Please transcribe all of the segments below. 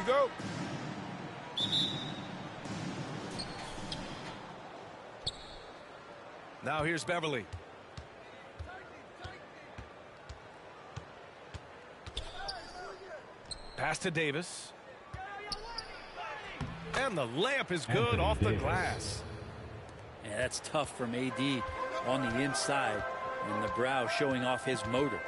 we go. Now here's Beverly. Pass to Davis. And the layup is good off the glass. Yeah, that's tough from AD on the inside, and the brow showing off his motor.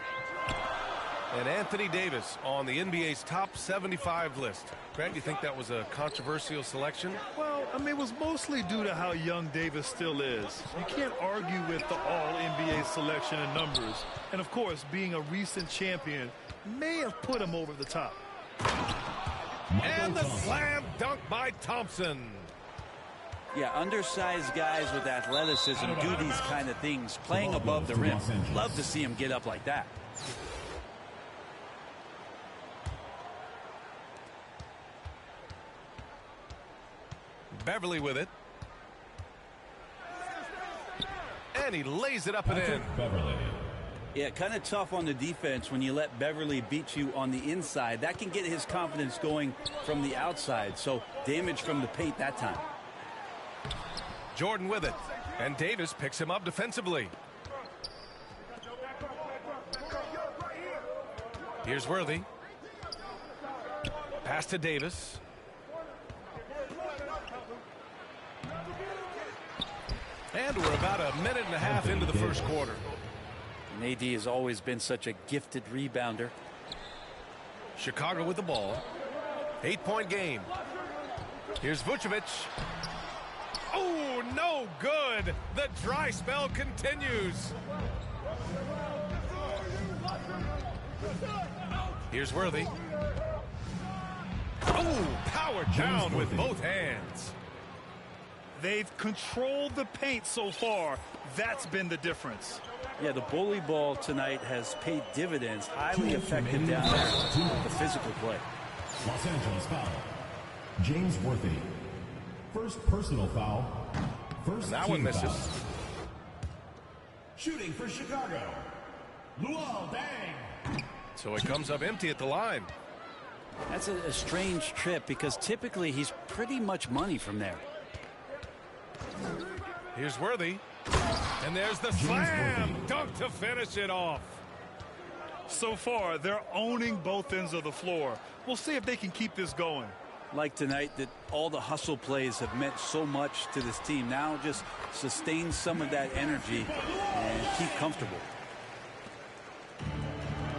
And Anthony Davis on the NBA's top 75 list. Grant, you think that was a controversial selection? Well, I mean, it was mostly due to how young Davis still is. You can't argue with the all-NBA selection and numbers. And, of course, being a recent champion may have put him over the top. And the slam dunk by Thompson. Yeah, undersized guys with athleticism do these kind of things, playing above the rim. Love to see him get up like that. Beverly with it. And he lays it up and in. Beverly. Yeah, kind of tough on the defense when you let Beverly beat you on the inside. That can get his confidence going from the outside. So damage from the paint that time. Jordan with it. And Davis picks him up defensively. Here's Worthy. Pass to Davis. And we're about a minute and a half into the first quarter. And AD has always been such a gifted rebounder. Chicago with the ball. 8-point game. Here's Vucevic. Oh, no good. The dry spell continues. Here's Worthy. Oh, power down with both hands. They've controlled the paint so far. That's been the difference. Yeah, the bully ball tonight has paid dividends. Highly effective down there. The physical play. Los Angeles foul. James Worthy. First personal foul. First that team one misses. Foul. Shooting for Chicago. Luol Deng. So it comes up empty at the line. That's a strange trip because typically he's pretty much money from there. Here's Worthy. And there's the slam dunk to finish it off. So far, they're owning both ends of the floor. We'll see if they can keep this going. Like tonight, that all the hustle plays have meant so much to this team. Now just sustain some of that energy and keep comfortable.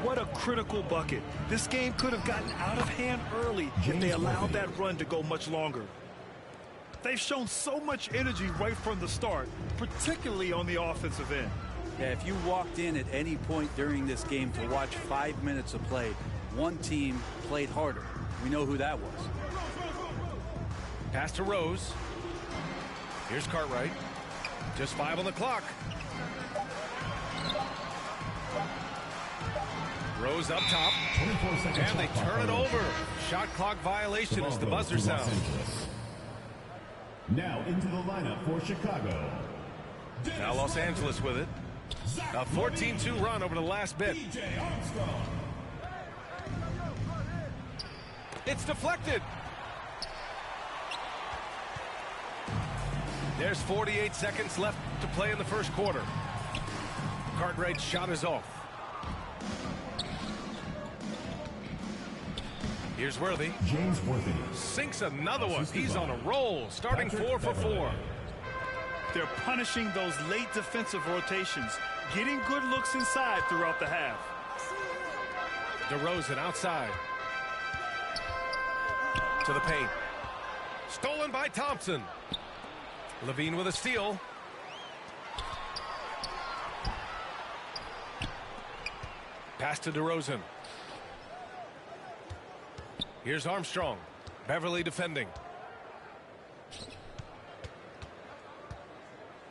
What a critical bucket. This game could have gotten out of hand early if they allowed that run to go much longer. They've shown so much energy right from the start, particularly on the offensive end. Yeah, if you walked in at any point during this game to watch 5 minutes of play, one team played harder. We know who that was. Pass to Rose. Here's Cartwright. Just 5 on the clock. Rose up top. And they turn it over. Shot clock violation as the buzzer sounds. Now into the lineup for Chicago. Now Los Angeles with it. A 14-2 run over the last bit. It's deflected. There's 48 seconds left to play in the first quarter. Cartwright's shot is off. Here's Worthy. James Worthy. Sinks another one. He's on a roll, starting 4 for 4. They're punishing those late defensive rotations, getting good looks inside throughout the half. DeRozan outside. To the paint. Stolen by Thompson. Levine with a steal. Pass to DeRozan. Here's Armstrong. Beverly defending.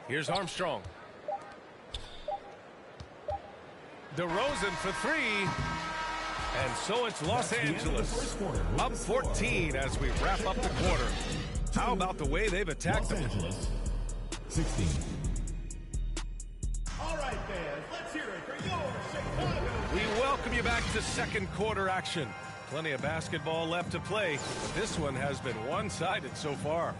Here's Armstrong. DeRozan for 3. And so it's Los Angeles up 14 as we wrap up the quarter. How about the way they've attacked them? Los Angeles, 16. All right, fans, let's hear it for your Chicago. We welcome you back to second quarter action. Plenty of basketball left to play. This one has been one-sided so far.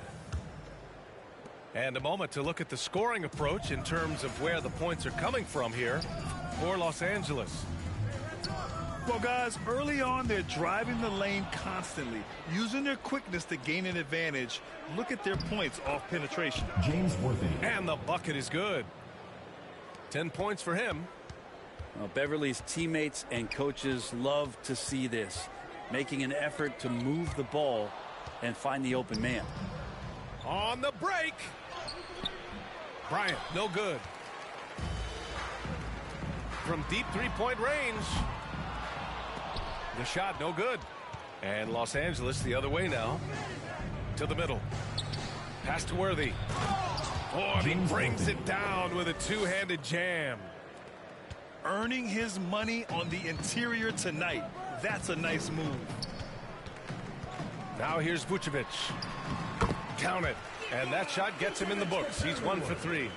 And a moment to look at the scoring approach in terms of where the points are coming from here for Los Angeles. Well, guys, early on, they're driving the lane constantly, using their quickness to gain an advantage. Look at their points off penetration. James Worthy. And the bucket is good. 10 points for him. Well, Beverly's teammates and coaches love to see this, making an effort to move the ball and find the open man. On the break. Bryant, no good. From deep three-point range. The shot, no good. And Los Angeles the other way now. To the middle. Pass to Worthy. Oh, and he brings it down with a two-handed jam. Earning his money on the interior tonight. That's a nice move. Now here's Vucevic. Count it. And that shot gets him in the books. He's 1 for 3.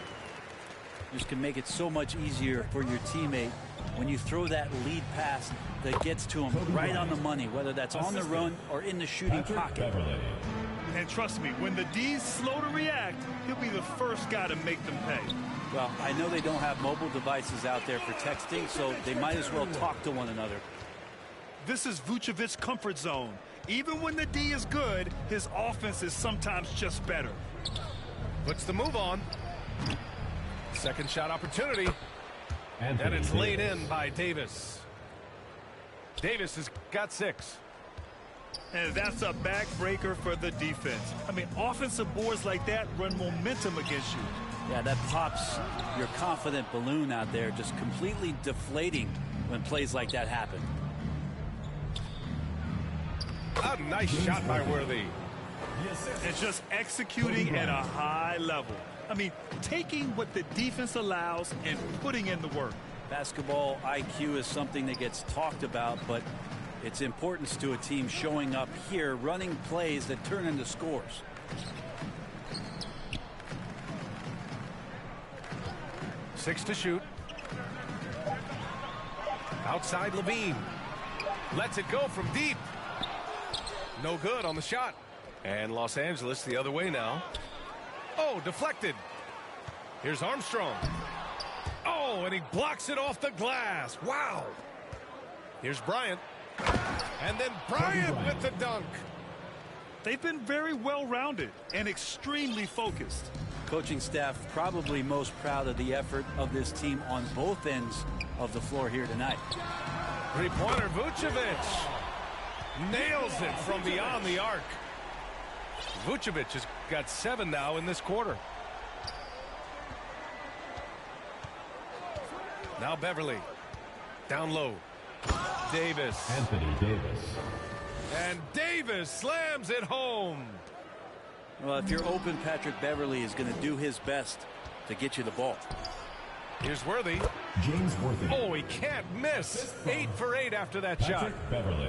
Just can make it so much easier for your teammate when you throw that lead pass that gets to him right on the money, whether that's on the run or in the shooting pocket. And trust me, when the D's slow to react, he'll be the first guy to make them pay. Well, I know they don't have mobile devices out there for texting, so they might as well talk to one another. This is Vucevic's comfort zone. Even when the D is good, his offense is sometimes just better. Puts the move on. Second shot opportunity. And it's Davis. laid in by Davis. Davis has got 6. And that's a backbreaker for the defense. I mean, offensive boards like that run momentum against you. Yeah, that pops your confident balloon out there, just completely deflating when plays like that happen. A nice shot by Worthy. And just executing at a high level. I mean, taking what the defense allows and putting in the work. Basketball IQ is something that gets talked about, but its importance to a team showing up here, running plays that turn into scores. Six to shoot. Outside Levine. Lets it go from deep. No good on the shot. And Los Angeles the other way now. Oh, deflected. Here's Armstrong. Oh, and he blocks it off the glass. Wow. Here's Bryant. And then Bryant with the dunk. They've been very well-rounded and extremely focused. Coaching staff probably most proud of the effort of this team on both ends of the floor here tonight. Three-pointer Vucevic. Nails it from beyond the arc. Vucevic has got 7 now in this quarter. Now Beverly. Down low. Davis. Anthony Davis. And Davis slams it home. Well, if you're open, Patrick Beverly is going to do his best to get you the ball. Here's Worthy. James Worthy. Oh, he can't miss. 8 for 8 after that shot. Patrick Beverly.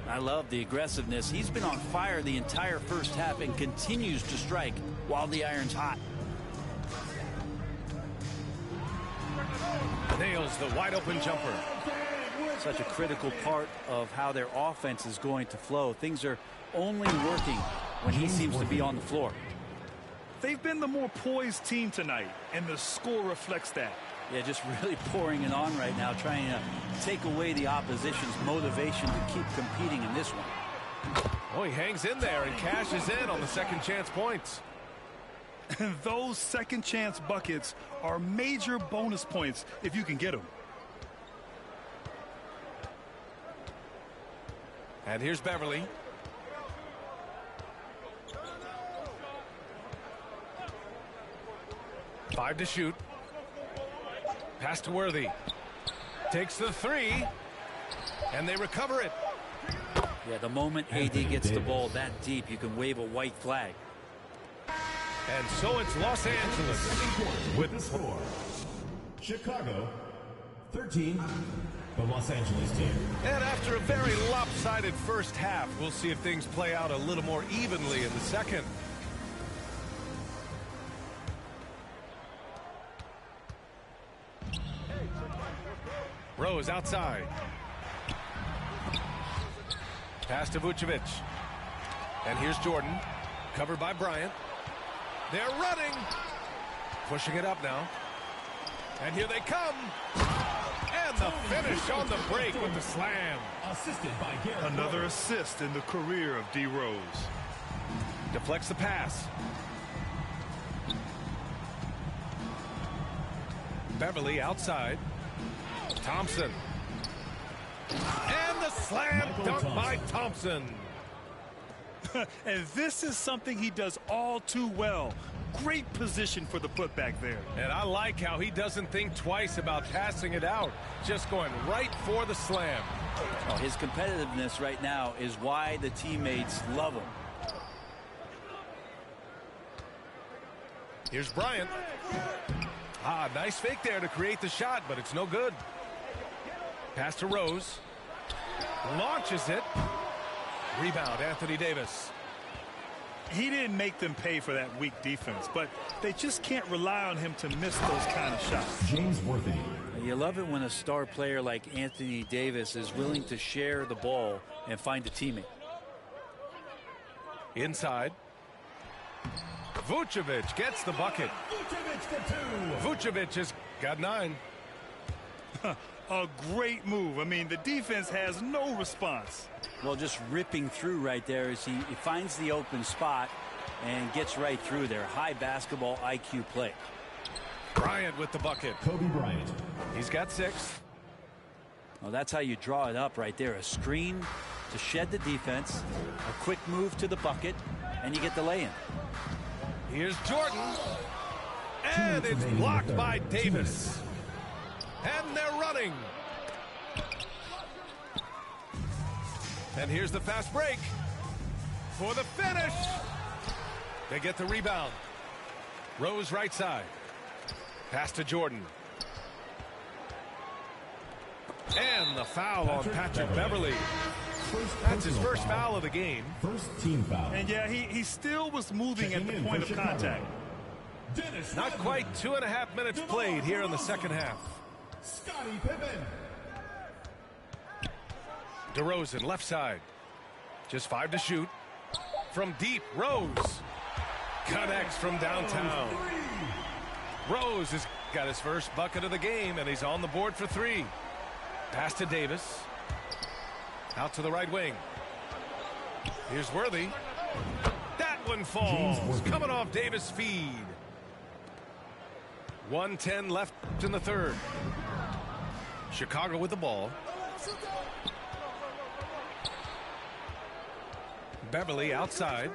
I love the aggressiveness. He's been on fire the entire first half and continues to strike while the iron's hot. Nails the wide open jumper. Such a critical part of how their offense is going to flow. Things are only working when he seems to be on the floor. They've been the more poised team tonight, and the score reflects that. Yeah, just really pouring it on right now, trying to take away the opposition's motivation to keep competing in this one. Oh, he hangs in there and cashes in on the second chance points. And those second chance buckets are major bonus points if you can get them. And here's Beverly. Five to shoot. Pass to Worthy. Takes the 3. And they recover it. Yeah, the moment AD gets the ball that deep, you can wave a white flag. And so it's Los Angeles With the score, Chicago 13, the Los Angeles team. And after a very lopsided first half, we'll see if things play out a little more evenly in the second. Rose outside. Pass to Vucevic. And here's Jordan. Covered by Bryant. They're running. Pushing it up now. And here they come. And the finish on the break with the slam. Assisted by Garrett. Another assist in the career of D. Rose. Deflects the pass. Beverly outside. Thompson. And the slam dunk by Thompson. And this is something he does all too well. Great position for the putback there. And I like how he doesn't think twice about passing it out. Just going right for the slam. Oh, his competitiveness right now is why the teammates love him. Here's Bryant. Nice fake there to create the shot, but it's no good. Pass to Rose. Launches it. Rebound, Anthony Davis. He didn't make them pay for that weak defense, but they just can't rely on him to miss those kind of shots. James Worthy. You love it when a star player like Anthony Davis is willing to share the ball and find a teammate. Inside. Vucevic gets the bucket. Vucevic for two. Vucevic has got 9. A great move. I mean, the defense has no response. Well, just ripping through right there as he finds the open spot and gets right through there. High basketball IQ play. Bryant with the bucket. Kobe Bryant. He's got 6. Well, that's how you draw it up right there. A screen to shed the defense, a quick move to the bucket, and you get the lay-in. Here's Jordan. And it's blocked by Davis. And they're running. And here's the fast break for the finish. They get the rebound. Rose right side. Pass to Jordan. And the foul on Patrick Beverly. That's his first foul of the game. First team foul. And yeah, he still was moving at the point of contact. Not quite 2.5 minutes played here in the second half. Scottie Pippen. DeRozan left side. Just 5 to shoot. From deep, Rose. Connects from downtown. Rose has got his first bucket of the game, and he's on the board for 3. Pass to Davis. Out to the right wing. Here's Worthy. That one falls. Coming off Davis' feed. 1:10 left in the third. Chicago with the ball. Beverly outside.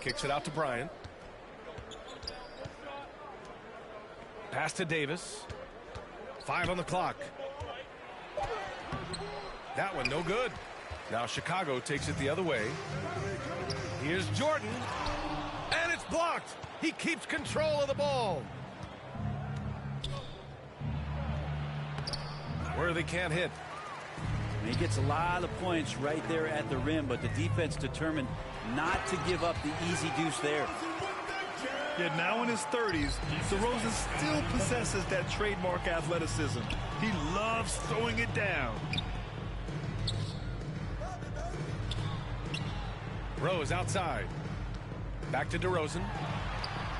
Kicks it out to Bryant. Pass to Davis. 5 on the clock. That one no good. Now Chicago takes it the other way. Here's Jordan. And it's blocked. He keeps control of the ball. Worthy can't hit. He gets a lot of points right there at the rim, but the defense determined not to give up the easy deuce there. Yet now in his 30s, DeRozan still possesses that trademark athleticism. He loves throwing it down. Rose outside. Back to DeRozan.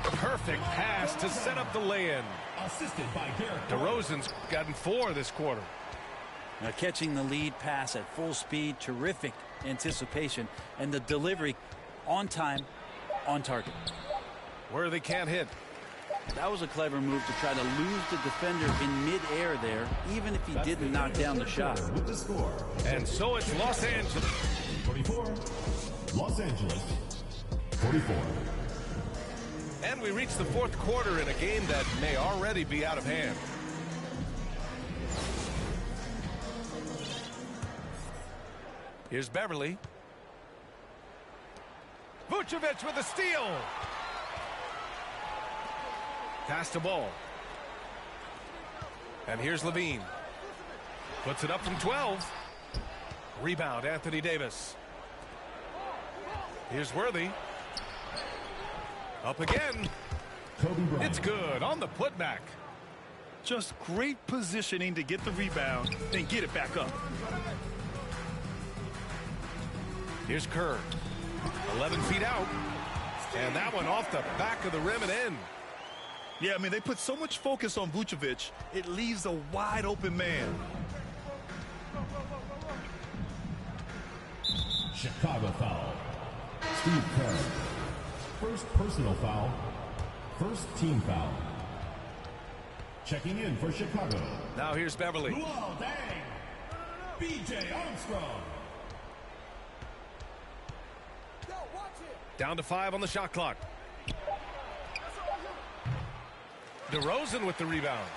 Perfect pass to set up the lay-in. Assisted by Garrett. DeRozan's gotten 4 this quarter. Now catching the lead pass at full speed, terrific anticipation, and the delivery on time, on target. Worthy can't hit. That was a clever move to try to lose the defender in midair there, even if he didn't knock down the shot. With the score. And so it's Los Angeles. 44. Los Angeles. 44. And we reach the fourth quarter in a game that may already be out of hand. Here's Beverly. Vucevic with a steal. Pass to ball. And here's Levine. Puts it up from 12. Rebound, Anthony Davis. Here's Worthy. Up again. Kobe Bryant. It's good on the putback. Just great positioning to get the rebound, then get it back up. Here's Kerr. 11 feet out. And that one off the back of the rim and in. Yeah, I mean, they put so much focus on Vucevic, it leaves a wide open man. Chicago foul. Steve Kerr. First personal foul. First team foul. Checking in for Chicago. Now here's Beverly. Luol Deng. B.J. Armstrong. Down to 5 on the shot clock. DeRozan with the rebound.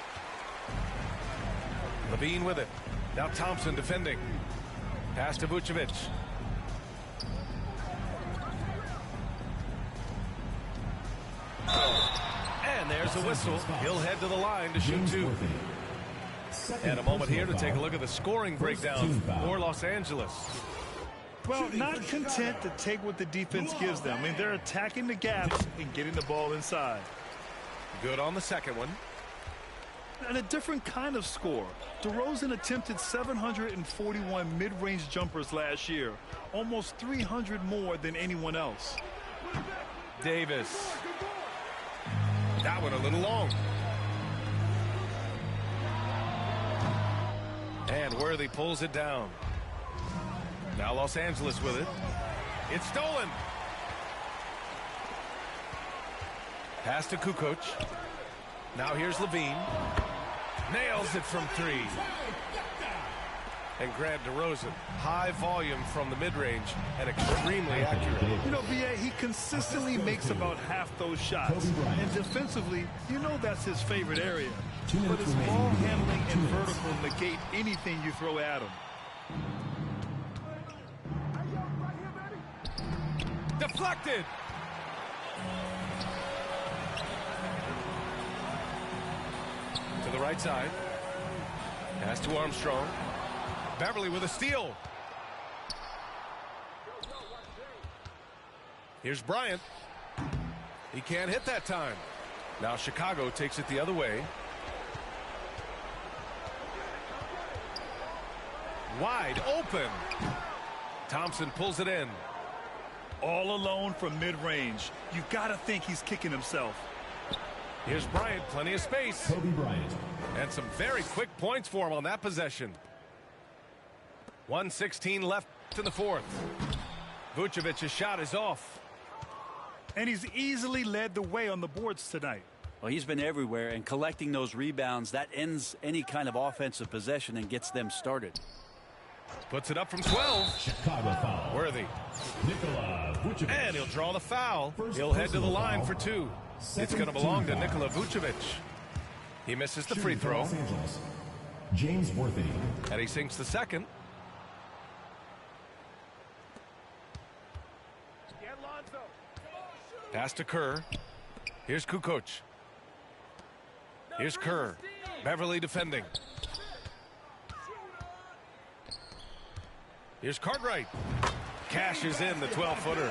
Levine with it. Now Thompson defending. Pass to Vucevic. And there's the whistle. He'll head to the line to shoot 2. And a moment here to take a look at the scoring breakdown for Los Angeles. Well, not content to take what the defense gives them. I mean, they're attacking the gaps and getting the ball inside. Good on the second one. And a different kind of score. DeRozan attempted 741 mid-range jumpers last year, almost 300 more than anyone else. Davis. That one a little long. And Worthy pulls it down. Now Los Angeles with it. It's stolen. Pass to Kukoc. Now here's Levine. Nails it from 3. And Grant DeRozan. High volume from the mid-range and extremely accurate. You know, B.A., he consistently makes about half those shots. And defensively, you know that's his favorite area. But his ball handling and vertical negate anything you throw at him. Deflected. To the right side. Pass to Armstrong. Beverly with a steal. Here's Bryant. He can't hit that time. Now Chicago takes it the other way. Wide open. Thompson pulls it in. All alone from mid-range. You gotta think he's kicking himself. Here's Bryant, plenty of space. Kobe Bryant. And some very quick points for him on that possession. 1:16 left in the fourth. Vucevic's shot is off. And he's easily led the way on the boards tonight. Well, he's been everywhere, and collecting those rebounds, that ends any kind of offensive possession and gets them started. Puts it up from 12. Chicago foul. Worthy. Nikola Vucevic. And he'll draw the foul. First He'll head to the personal line foul. for 2. It's Second going to belong to team foul. Nikola Vucevic. He misses the free Shooting for throw. Los Angeles. James Worthy. And he sinks the second. Pass to Kerr. Here's Kukoc. Here's Kerr. Beverly defending. Here's Cartwright. Cashes in the 12-footer.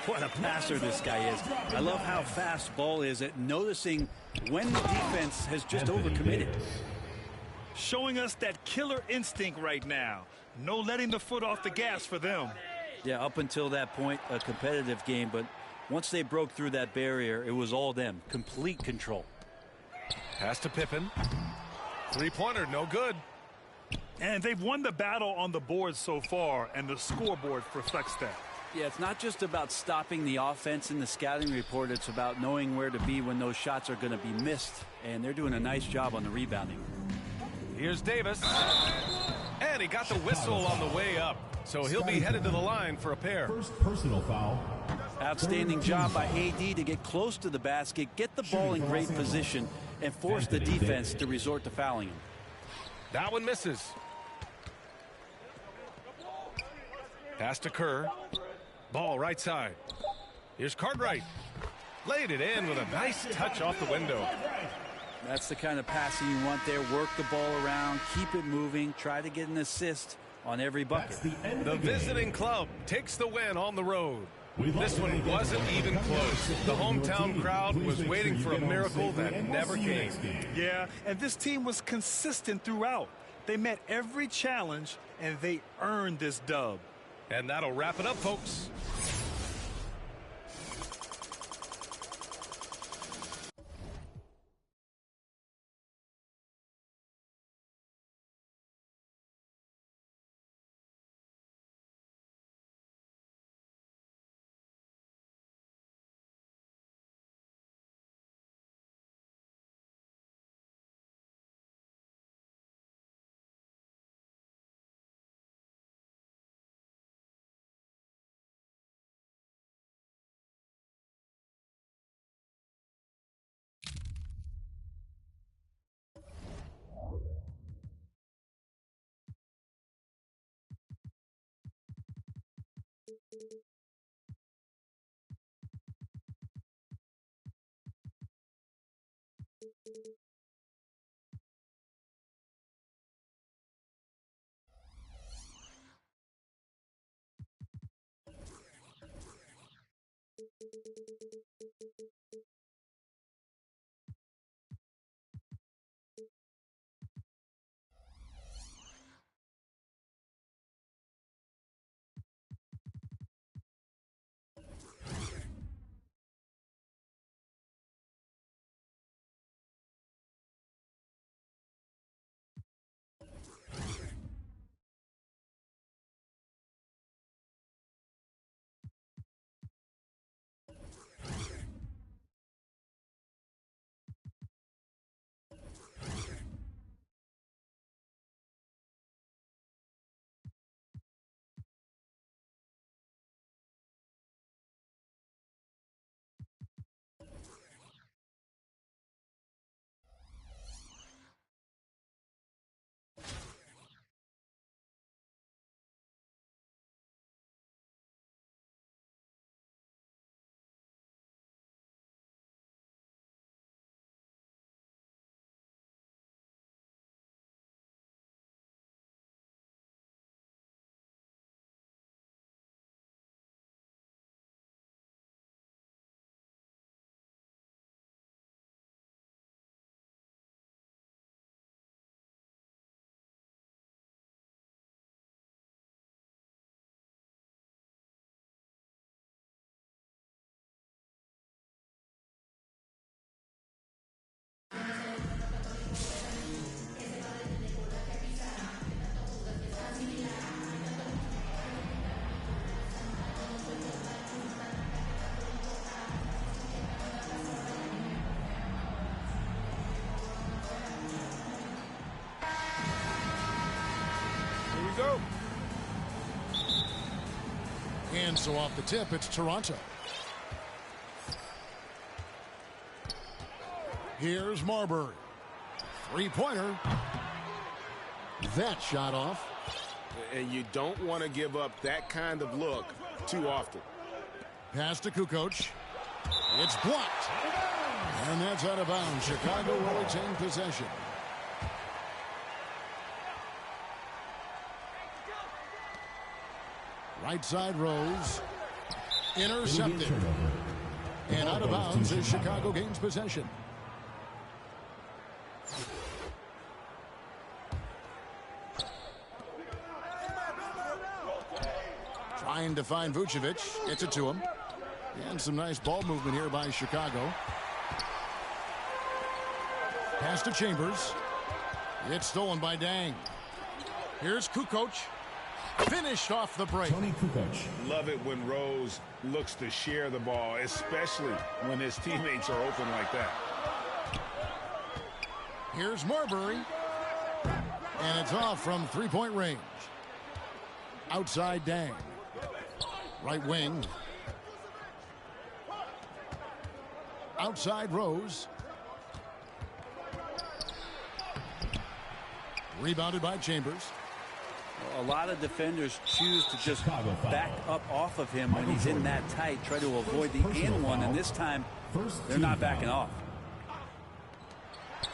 What a passer this guy is. I love how fast Ball is at noticing when the defense has just Anthony overcommitted. Davis. Showing us that killer instinct right now. No letting the foot off the gas for them. Yeah, up until that point, a competitive game, but once they broke through that barrier, it was all them. Complete control. Pass to Pippen. Three-pointer, no good. And they've won the battle on the board so far, and the scoreboard reflects that. Yeah, it's not just about stopping the offense in the scouting report. It's about knowing where to be when those shots are going to be missed, and they're doing a nice job on the rebounding. Here's Davis. And he got the whistle on the way up. So he'll be headed to the line for a pair. First personal foul. Outstanding job by AD to get close to the basket, get the ball in great position, and force the defense to resort to fouling him. That one misses. Pass to Kerr. Ball right side. Here's Cartwright. Laid it in with a nice touch off the window. That's the kind of passing you want there. Work the ball around, keep it moving, try to get an assist on every bucket. That's the end of The the game. visiting club takes the win on the road. This one wasn't even close. The hometown crowd was waiting for a miracle that never came. Yeah, and this team was consistent throughout. They met every challenge, and they earned this dub. And that'll wrap it up, folks. Go. And so off the tip, it's Toronto. Here's Marbury. Three-pointer. That shot off. And you don't want to give up that kind of look too often. Pass to Kukoc. It's blocked. And that's out of bounds. Chicago will retain possession. Right side Rose. Intercepted. And out of bounds as Chicago gains possession. Trying to find Vucevic. Gets it to him. And some nice ball movement here by Chicago. Pass to Chambers. It's stolen by Dang. Here's Kukoc. Finished off the break. Tony Kukoc. Love it when Rose looks to share the ball, especially when his teammates are open like that. Here's Marbury. And it's off from three-point range. Outside Dang. Right wing. Outside Rose. Rebounded by Chambers. A lot of defenders choose to just back up off of him when he's in that tight, try to avoid the in one, and this time they're not backing off.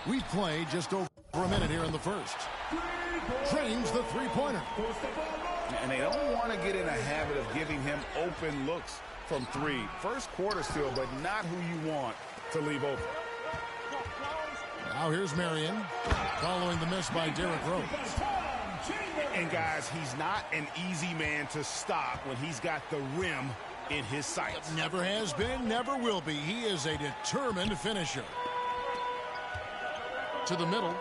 We've played just over a minute here in the first. Trains the three-pointer. And they don't want to get in a habit of giving him open looks. from 3. First quarter still, but not who you want to leave open. Now here's Marion, following the miss by Derrick Rose. And guys, he's not an easy man to stop when he's got the rim in his sights. Never has been, never will be. He is a determined finisher. To the middle.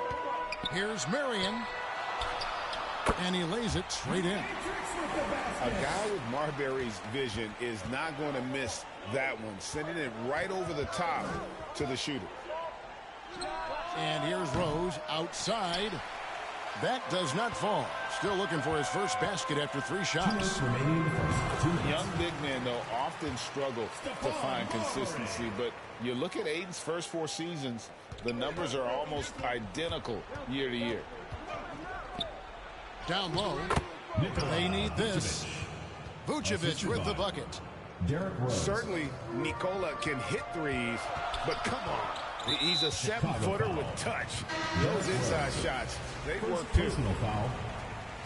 Here's Marion. And he lays it straight in. A guy with Marbury's vision is not going to miss that one, sending it right over the top to the shooter. And here's Rose outside. That does not fall. Still looking for his first basket after 3 shots. Young big men, though, often struggle to find consistency. But you look at Ayton's first 4 seasons, the numbers are almost identical year to year. Down low. They need this. Vucevic with the bucket. Certainly, Nikola can hit threes, but come on. He's a 7-footer with touch. Those inside shots, they work too. Foul.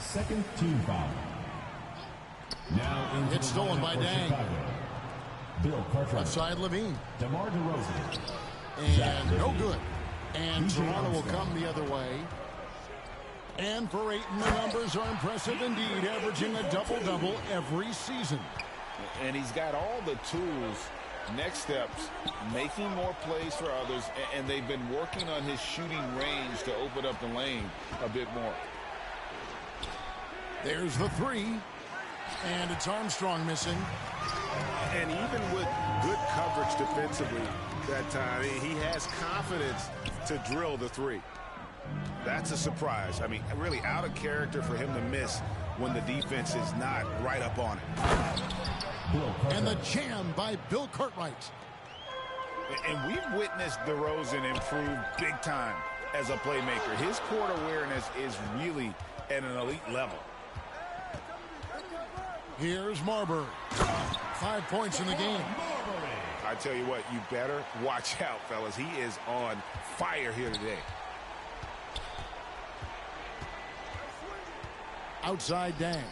Second team foul. Now it's stolen by Dang. Bill Cartwright. Left side Levine. DeMar DeRozan. And no good. And Toronto will come the other way. And for Ayton, the numbers are impressive indeed, averaging a double-double every season. And he's got all the tools. Next steps, making more plays for others, and they've been working on his shooting range to open up the lane a bit more. There's the 3. And it's Armstrong missing. And even with good coverage defensively that time, he has confidence to drill the 3. That's a surprise. I mean, really out of character for him to miss when the defense is not right up on it. And the jam by Bill Cartwright. And we've witnessed DeRozan improve big time as a playmaker. His court awareness is really at an elite level. Here's Marbury. 5 points in the game. I tell you what, you better watch out, fellas. He is on fire here today. Outside Dang.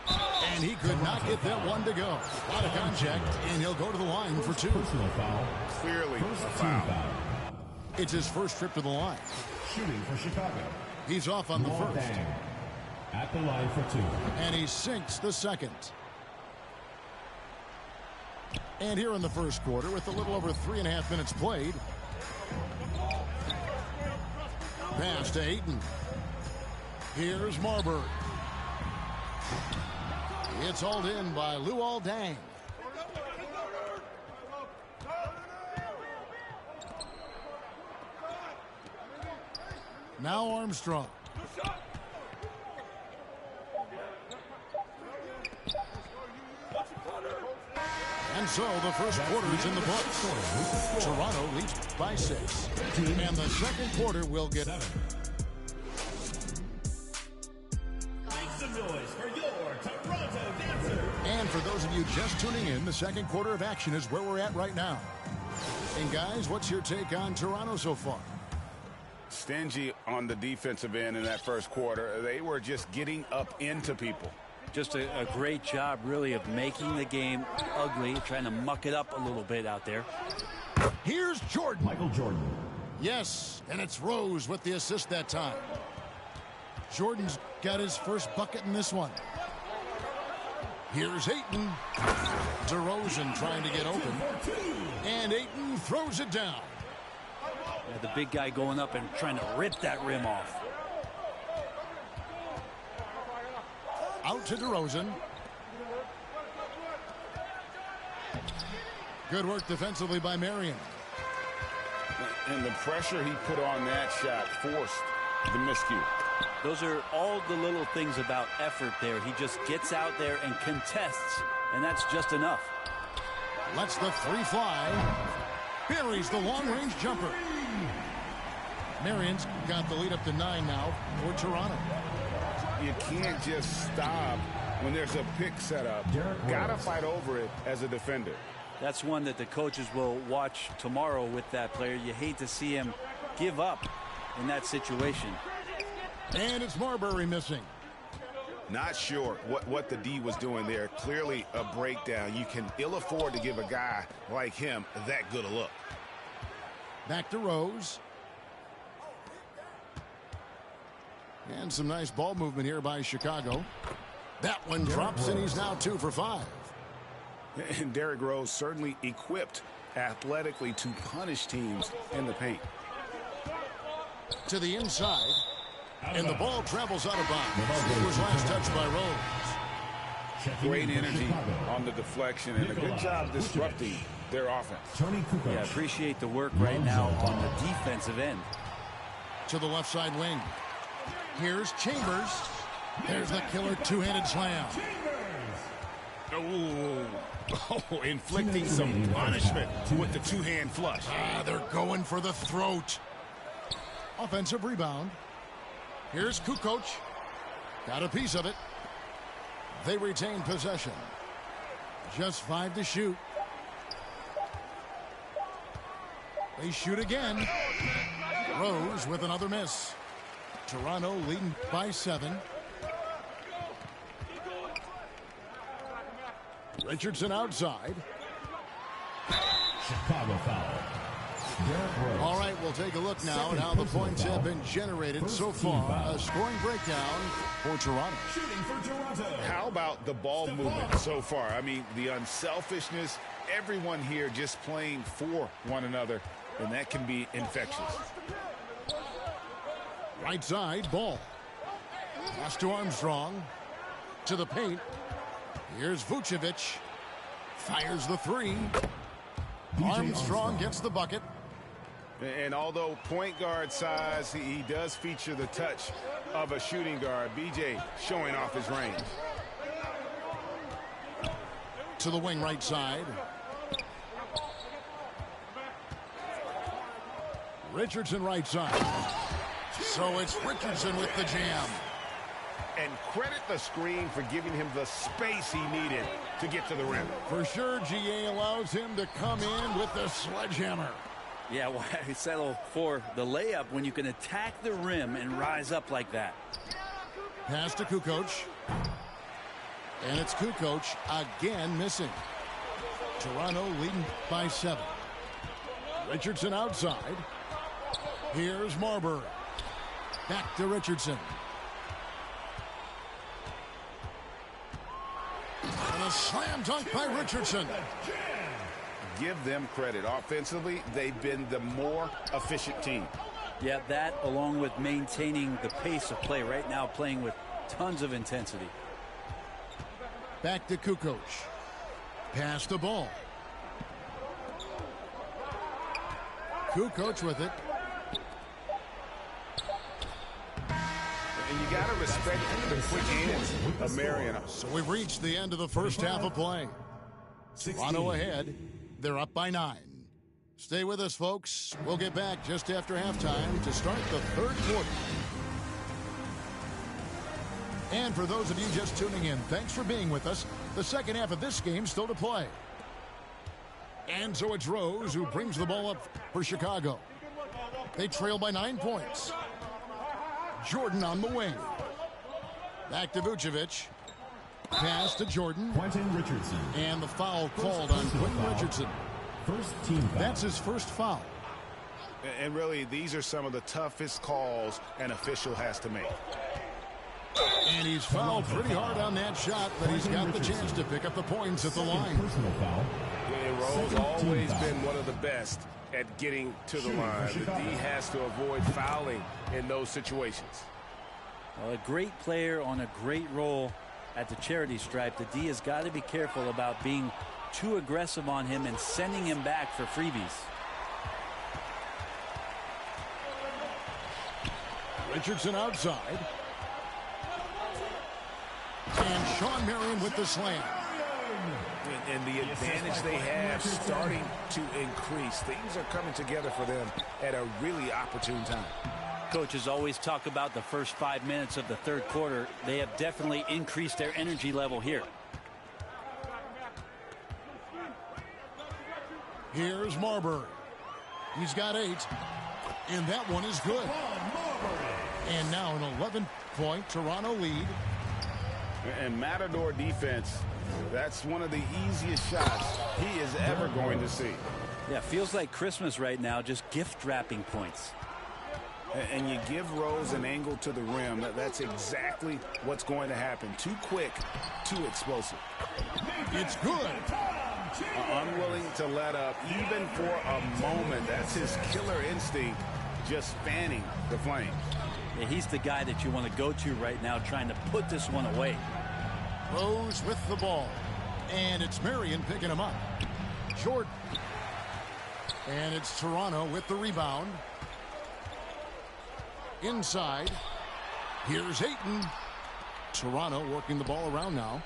And he could not get that one to go. A lot of contact, and he'll go to the line for 2. Personal foul. Clearly First a team foul. foul. It's his first trip to the line. Shooting for Chicago. He's off on the Luol first. Deng. At the line for 2. And he sinks the second. And here in the first quarter, with a little over 3.5 minutes played. Pass to Ayton. Here's Marbury. It's hauled in by Luol Deng. Now Armstrong. And so the first quarter is in the books. Toronto leads by 6. And the second quarter will get... Make some noise for your Toronto Dancer. And for those of you just tuning in, the second quarter of action is where we're at right now. And guys, what's your take on Toronto so far? Stingy on the defensive end in that first quarter. They were just getting up into people. Just a great job, really, of making the game ugly, trying to muck it up a little bit out there. Here's Jordan. Michael Jordan. Yes, and it's Rose with the assist that time. Jordan's got his first bucket in this one. Here's Ayton. DeRozan trying to get open. And Ayton throws it down. Yeah, the big guy going up and trying to rip that rim off. Out to DeRozan. Good work defensively by Marion. And the pressure he put on that shot forced the miscue. Those are all the little things about effort there. He just gets out there and contests, and that's just enough. Lets the 3 fly. Buries the long-range jumper. Marion's got the lead up to 9 now for Toronto. You can't just stop when there's a pick set up. Gotta fight over it as a defender. That's one that the coaches will watch tomorrow with that player. You hate to see him give up in that situation. And it's Marbury missing. Not sure what the D was doing there. Clearly a breakdown. You can ill afford to give a guy like him that good a look. Back to Rose. And some nice ball movement here by Chicago. That one drops, and he's now 2 for 5. And Derrick Rose certainly equipped athletically to punish teams in the paint. To the inside. And the ball travels out of bounds. It was last touched by Rose. Great energy on the deflection and a good job disrupting their offense. Yeah, appreciate the work right now on the defensive end. To the left side wing. Here's Chambers. There's the killer two-handed slam. Oh, inflicting some punishment with the two-hand flush. They're going for the throat. Offensive rebound. Here's Kukoc. Got a piece of it. They retain possession. Just 5 to shoot. They shoot again. Rose with another miss. Toronto leading by 7. Richardson outside. Chicago foul. All right, we'll take a look now at how the points have been generated so far. A scoring breakdown for Toronto. Shooting for Toronto. How about the ball movement so far? I mean, the unselfishness, everyone here just playing for one another, and that can be infectious. Right side, ball. Pass to Armstrong. To the paint. Here's Vucevic. Fires the 3. Armstrong gets the bucket. And although point guard size, he does feature the touch of a shooting guard. BJ showing off his range. To the wing right side. Richardson right side. So it's Richardson with the jam. And credit the screen for giving him the space he needed to get to the rim. For sure, GA allows him to come in with the sledgehammer. Yeah, why settle for the layup when you can attack the rim and rise up like that? Pass to Kukoc. And it's Kukoc again missing. Toronto leading by 7. Richardson outside. Here's Marbury. Back to Richardson. And a slam dunk by Richardson. Give them credit. Offensively, they've been the more efficient team. Yeah, that along with maintaining the pace of play right now, playing with tons of intensity. Back to Kukoc. Pass the ball. Kukoc with it. And you got to respect the quick hands of Marion. So we've reached the end of the first half of play. Toronto ahead. They're up by 9. Stay with us, folks. We'll get back just after halftime to start the third quarter. And for those of you just tuning in, thanks for being with us. The second half of this game still to play. And so it's Rose who brings the ball up for Chicago. They trail by 9 points. Jordan on the wing. Back to Vucevic. Pass to Jordan. Quentin Richardson. And the foul called on Quentin Richardson. First team foul. That's his first foul. And really, these are some of the toughest calls an official has to make. And he's fouled pretty hard on that shot, but he's got the chance to pick up the points at the line. Personal foul. Yeah, Rose always been one of the best at getting to the line. The D has to avoid fouling in those situations. Well, a great player on a great role at the charity stripe. The D has got to be careful about being too aggressive on him and sending him back for freebies. Richardson outside. And Shawn Marion with the slam. And the advantage they have starting to increase. Things are coming together for them at a really opportune time. Coaches always talk about the first 5 minutes of the third quarter. They have definitely increased their energy level here. Here's Marbury. He's got 8. And that one is good. And now an 11-point Toronto lead. And Matador defense, that's one of the easiest shots he is ever going to see. Yeah, feels like Christmas right now, just gift wrapping points. And you give Rose an angle to the rim. That's exactly what's going to happen. Too quick, too explosive. It's good. Unwilling to let up, even for a moment. That's his killer instinct, just fanning the flames. Yeah, he's the guy that you want to go to right now, trying to put this one away. Rose with the ball. And it's Marion picking him up. Jordan. And it's Toronto with the rebound. Inside. Here's Ayton. Toronto working the ball around now.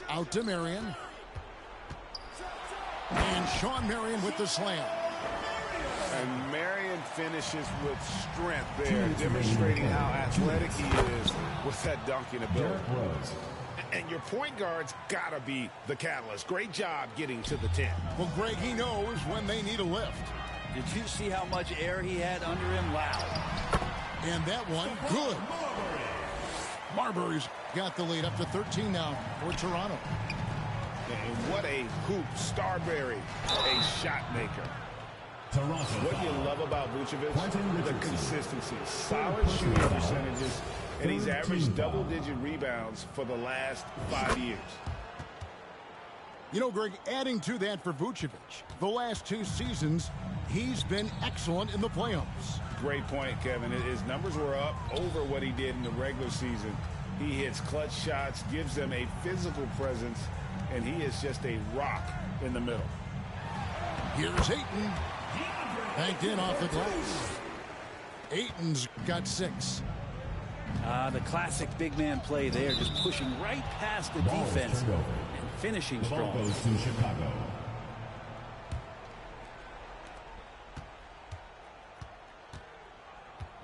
Out to Marion. And Sean Marion with the slam. And Marion finishes with strength there, demonstrating how athletic he is with that dunking ability. And your point guard's got to be the catalyst. Great job getting to the 10. Well, Greg, he knows when they need a lift. Did you see how much air he had under him? Wow. And that one, good. Marbury's got the lead up to 13 now for Toronto. And what a hoop, Starbury, a shot maker. Toronto. What you love about Vucevic, the consistency, solid shooting percentages, and he's averaged double-digit rebounds for the last 5 years. You know, Greg, adding to that for Vucevic, the last 2 seasons, he's been excellent in the playoffs. Great point, Kevin. His numbers were up over what he did in the regular season. He hits clutch shots, gives them a physical presence, and he is just a rock in the middle. Here's Ayton. Banked in off the glass. Ayton's got 6. The classic big man play there, just pushing right past the defense and finishing The ball strong. goes to Chicago.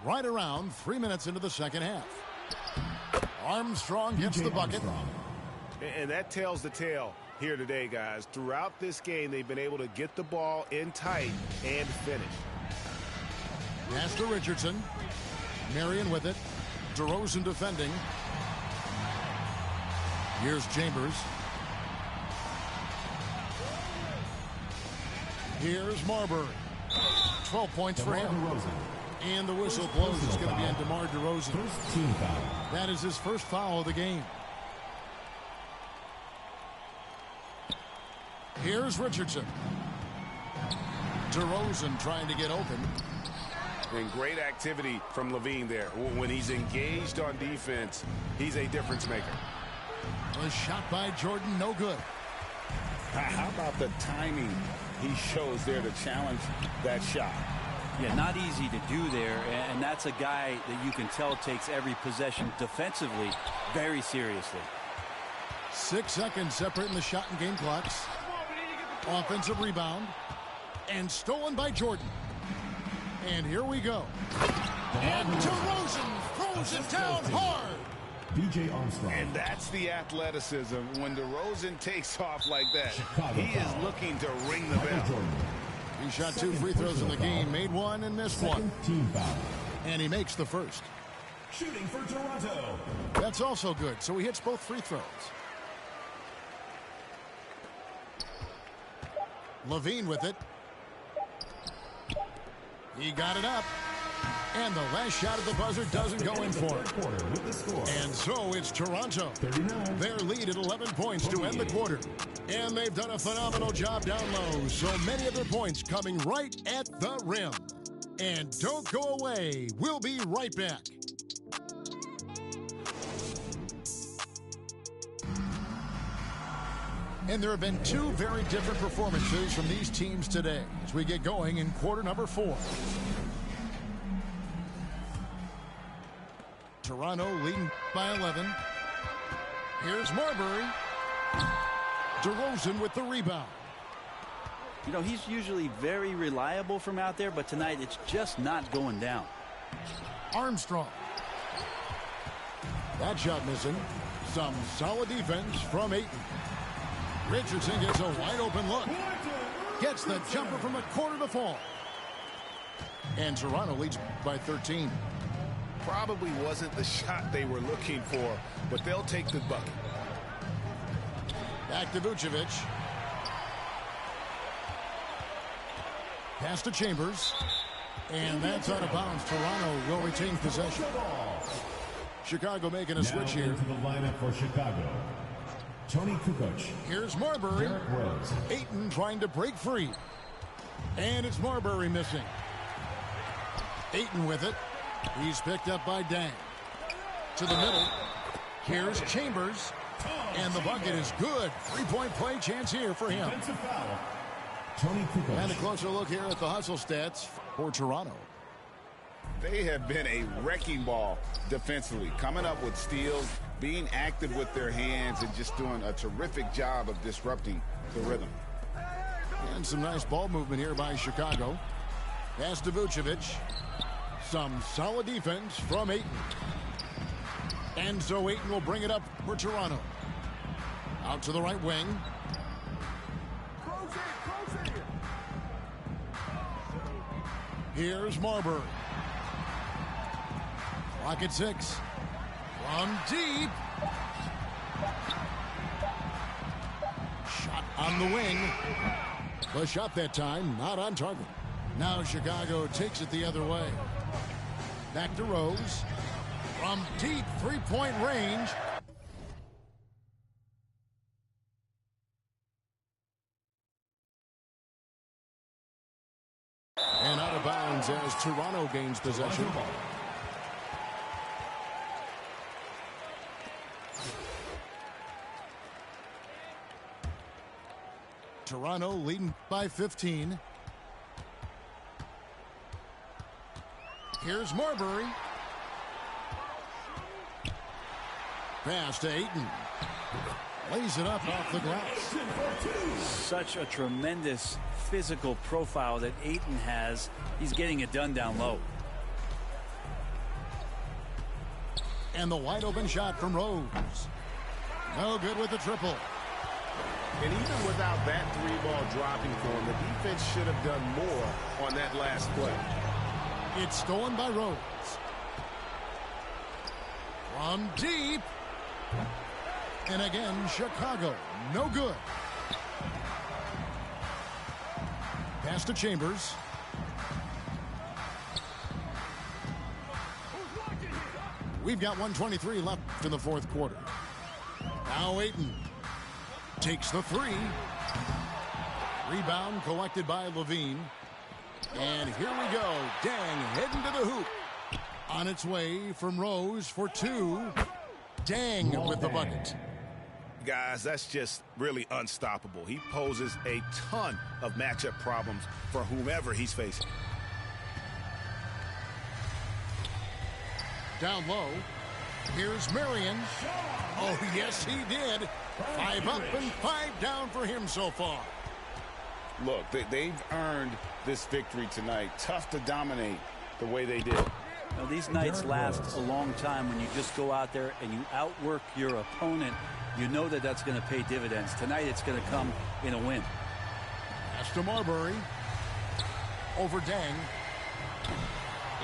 Right around 3 minutes into the second half. Armstrong gets the bucket. And that tells the tale here today, guys. Throughout this game, they've been able to get the ball in tight and finish. Pass to Richardson. Marion with it. DeRozan defending. Here's Chambers. Here's Marbury. 12 points for him. And the whistle blows. It's going to be on DeMar DeRozan. First team foul. That is his first foul of the game. Here's Richardson. DeRozan trying to get open. And great activity from Levine there. When he's engaged on defense, he's a difference maker. A shot by Jordan, no good. How about the timing he shows there to challenge that shot? Yeah, not easy to do there, and that's a guy that you can tell takes every possession defensively very seriously. 6 seconds separating the shot and game clocks. Offensive rebound. And stolen by Jordan. And here we go. And DeRozan throws it down hard. PJ Armstrong. And that's the athleticism. When DeRozan takes off like that, he is looking to ring the bell. He shot 2 free throws in the game, made 1 and missed 1. Team foul. And he makes the first. Shooting for Toronto. That's also good, so he hits both free throws. Levine with it. He got it up. And the last shot at the buzzer doesn't go in for it. And so it's Toronto. 39. Their lead at 11 points to end the quarter. And they've done a phenomenal job down low. So many of their points coming right at the rim. And don't go away. We'll be right back. And there have been 2 very different performances from these teams today as we get going in quarter number 4. Toronto leading by 11. Here's Marbury. DeRozan with the rebound. You know, he's usually very reliable from out there, but tonight it's just not going down. Armstrong. That shot missing. Some solid defense from Ayton. Richardson gets a wide open look. Gets the jumper from a quarter to fall. And Toronto leads by 13. Probably wasn't the shot they were looking for, but they'll take the bucket. Back to Vucevic. Pass to Chambers. And that's out of bounds. Toronto will retain possession. Chicago making a switch here. Into the lineup for Chicago. Tony Kukoc. Here's Marbury. Derrick Rose. Ayton trying to break free. And it's Marbury missing. Ayton with it. He's picked up by Dang. To the middle. Here's Chambers. And the bucket is good. Three-point play chance here for him. Defensive foul. Tony Kukoc. And a closer look here at the hustle stats for Toronto. They have been a wrecking ball defensively, coming up with steals, being active with their hands, and just doing a terrific job of disrupting the rhythm. And some nice ball movement here by Chicago. Pass to Vucevic. Some solid defense from Ayton. And so Ayton will bring it up for Toronto. Out to the right wing. Here's Marbury. Clock at 6. From deep. Shot on the wing. The shot that time not on target. Now Chicago takes it the other way. Back to Rose. From deep three-point range. And out of bounds as Toronto gains possession. Toronto leading by 15. Here's Marbury. Pass to Ayton. Lays it up off the glass. Such a tremendous physical profile that Ayton has. He's getting it done down low. And the wide open shot from Rose. No good with the triple. And even without that three-ball dropping for him, the defense should have done more on that last play. It's stolen by Rose. From deep. And again, Chicago. No good. Pass to Chambers. We've got 1:23 left in the fourth quarter. Now Ayton takes the three. Rebound collected by Levine. And here we go. Dang heading to the hoop. On its way from Rose for two. Dang with the bucket. Guys, that's just really unstoppable. He poses a ton of matchup problems for whomever he's facing. Down low. Here's Marion. Oh, yes, he did. 5 up and 5 down for him so far. Look, they've earned this victory tonight. Tough to dominate the way they did. Now, these nights last a long time when you just go out there and you outwork your opponent. You know that that's going to pay dividends. Tonight it's going to come in a win. Pass to Marbury. Over Dang.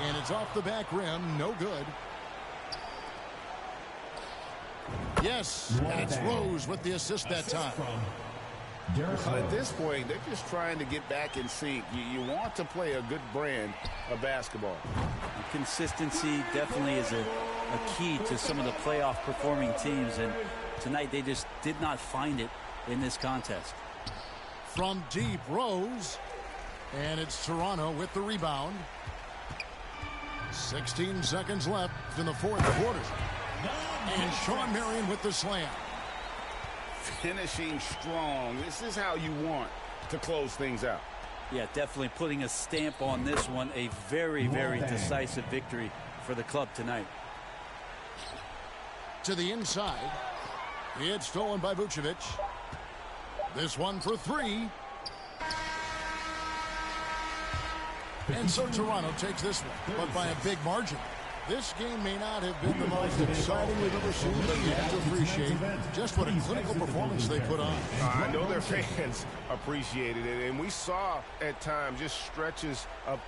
And it's off the back rim. No good. Yes, and it's Rose with the assist that time. At this point, they're just trying to get back in sync. You want to play a good brand of basketball. Consistency definitely is a key to some of the playoff performing teams, and tonight they just did not find it in this contest. From deep, Rose. And it's Toronto with the rebound. 16 seconds left in the fourth quarter. And Shawn Marion with the slam. Finishing strong. This is how you want to close things out. Yeah, definitely putting a stamp on this one. A very, very decisive victory for the club tonight. To the inside. It's stolen by Vucevic. This one for three. And so Toronto takes this one, but by a big margin. This game may not have been the most exciting we've ever seen, but you have to appreciate just what a clinical performance they put on. I know their fans appreciated it, and we saw at times just stretches of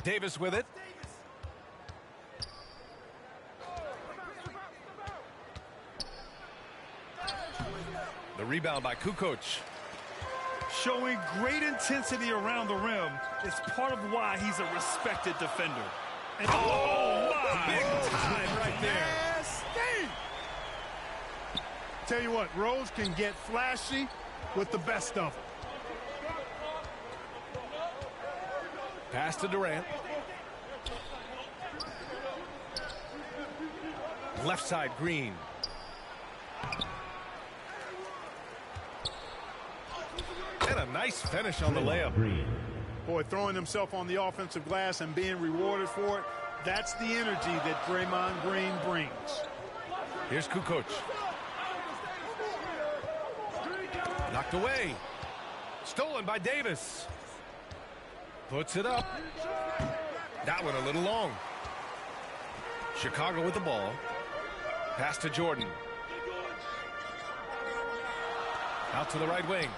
Davis with it. The rebound by Kukoc. Showing great intensity around the rim is part of why he's a respected defender. And oh my! Big time right there. Nasty! Tell you what, Rose can get flashy with the best of them. Pass to Durant. Left side, Green. And a nice finish on the layup. Green. Boy, throwing himself on the offensive glass and being rewarded for it, that's the energy that Draymond Green brings. Here's Kukoc. Knocked away. Stolen by Davis. Puts it up. That one a little long. Chicago with the ball. Pass to Jordan. Out to the right wing.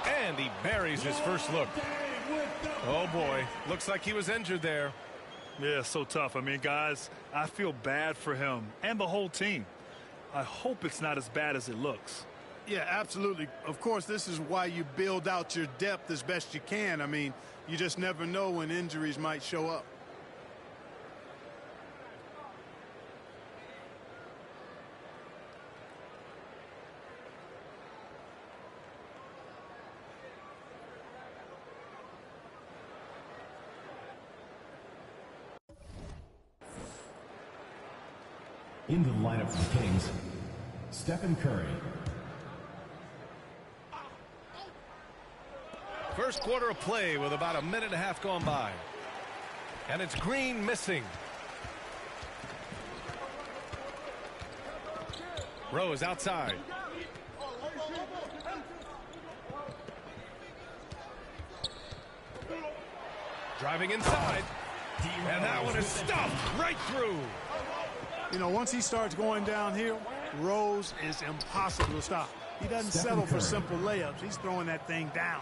And he buries his first look. Oh boy, looks like he was injured there. Yeah, so tough. I mean, guys, I feel bad for him and the whole team. I hope it's not as bad as it looks. Yeah, absolutely. Of course, this is why you build out your depth as best you can. I mean, you just never know when injuries might show up. Into the lineup for the Kings, Stephen Curry. First quarter of play with about a minute and a half gone by. And it's Green missing. Rose outside. Driving inside. And that one is stuffed right through. You know, once he starts going downhill, Rose is impossible to stop. He doesn't settle for simple layups. He's throwing that thing down.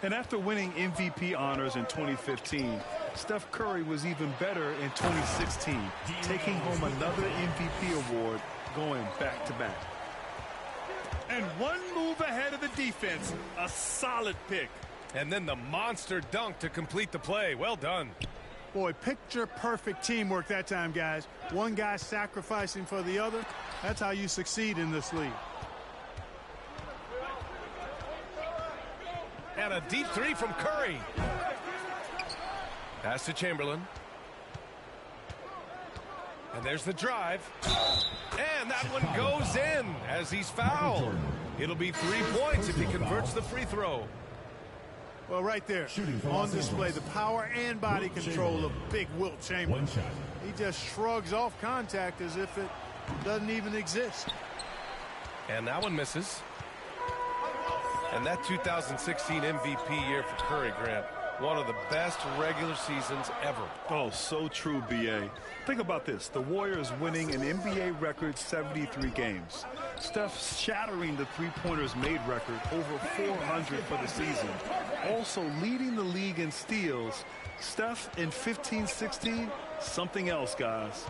And after winning MVP honors in 2015, Steph Curry was even better in 2016, taking home another MVP award, going back-to-back. And one move ahead of the defense. A solid pick. And then the monster dunk to complete the play. Well done. Boy, picture-perfect teamwork that time, guys. One guy sacrificing for the other. That's how you succeed in this league. And a deep three from Curry. Pass to Chamberlain. And there's the drive. And that one goes in as he's fouled. It'll be 3 points if he converts the free throw. Well, right there, on display, the power and body control of big Wilt Chamberlain. He just shrugs off contact as if it doesn't even exist. And that one misses. And that 2016 MVP year for Curry, Grant, one of the best regular seasons ever. Oh, so true, B.A. Think about this. The Warriors winning an NBA record 73 games. Steph shattering the three-pointers made record, over 400 for the season. Also leading the league in steals. Steph in 15-16, something else, guys.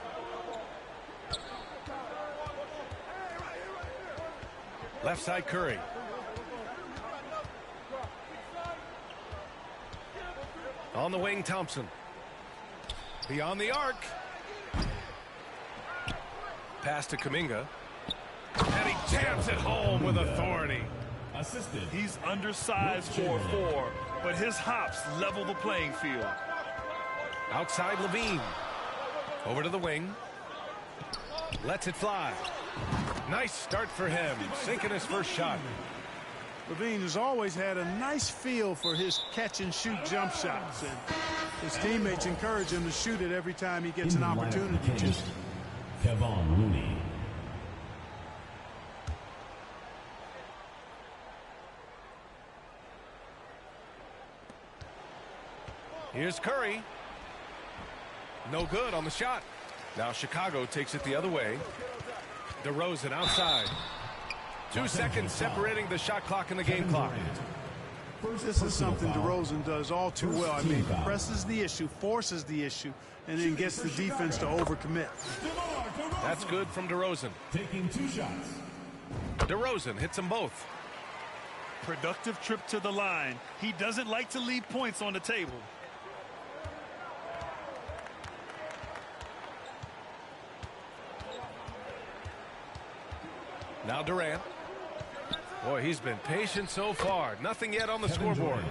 Left side Curry. On the wing, Thompson. Beyond the arc. Pass to Kuminga. And he jams it home with authority. Assisted. He's undersized 4'4", but his hops level the playing field. Outside Levine. Over to the wing. Lets it fly. Nice start for him. Sinking his first shot. Levine has always had a nice feel for his catch-and-shoot jump shots, and his teammates encourage him to shoot it every time he gets an opportunity. Kevon Looney. Here's Curry. No good on the shot. Now Chicago takes it the other way. DeRozan outside. 2 seconds separating the shot clock and the game clock. This is something DeRozan does all too well. I mean, presses the issue, forces the issue, and then gets the defense to overcommit. That's good from DeRozan. Taking 2 shots. DeRozan hits them both. Productive trip to the line. He doesn't like to leave points on the table. Now Durant. Boy, he's been patient so far. Nothing yet on the scoreboard.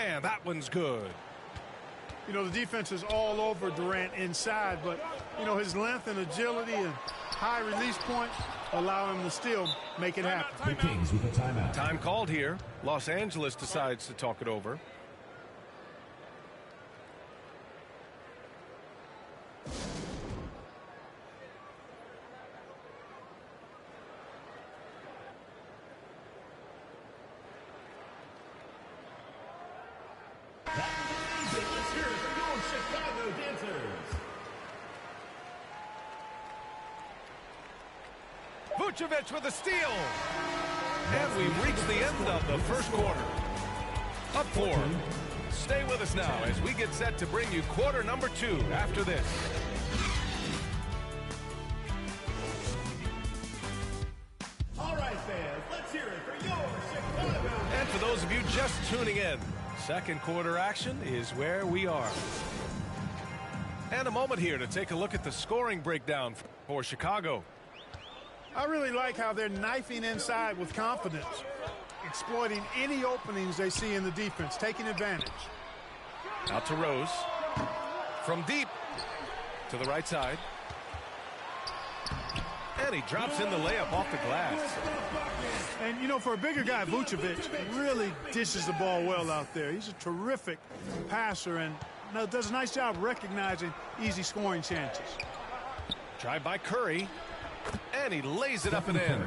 And that one's good. You know, the defense is all over Durant inside, but, you know, his length and agility and high release point allow him to still make it happen. The Kings with a timeout. Time called here. Los Angeles decides to talk it over. Let's hear it for your Chicago Dancers. Vucevic with a steal. And we've reached the end of the first quarter. Up 4. Stay with us now as we get set to bring you quarter number 2 after this. All right, fans, let's hear it for your Chicago. And for those of you just tuning in, second quarter action is where we are. And a moment here to take a look at the scoring breakdown for Chicago. I really like how they're knifing inside with confidence, exploiting any openings they see in the defense, taking advantage. Out to Rose. From deep to the right side. And he drops in the layup off the glass. And, you know, for a bigger guy, Vucevic really dishes the ball well out there. He's a terrific passer and does a nice job recognizing easy scoring chances. Drive by Curry. And he lays it up and in.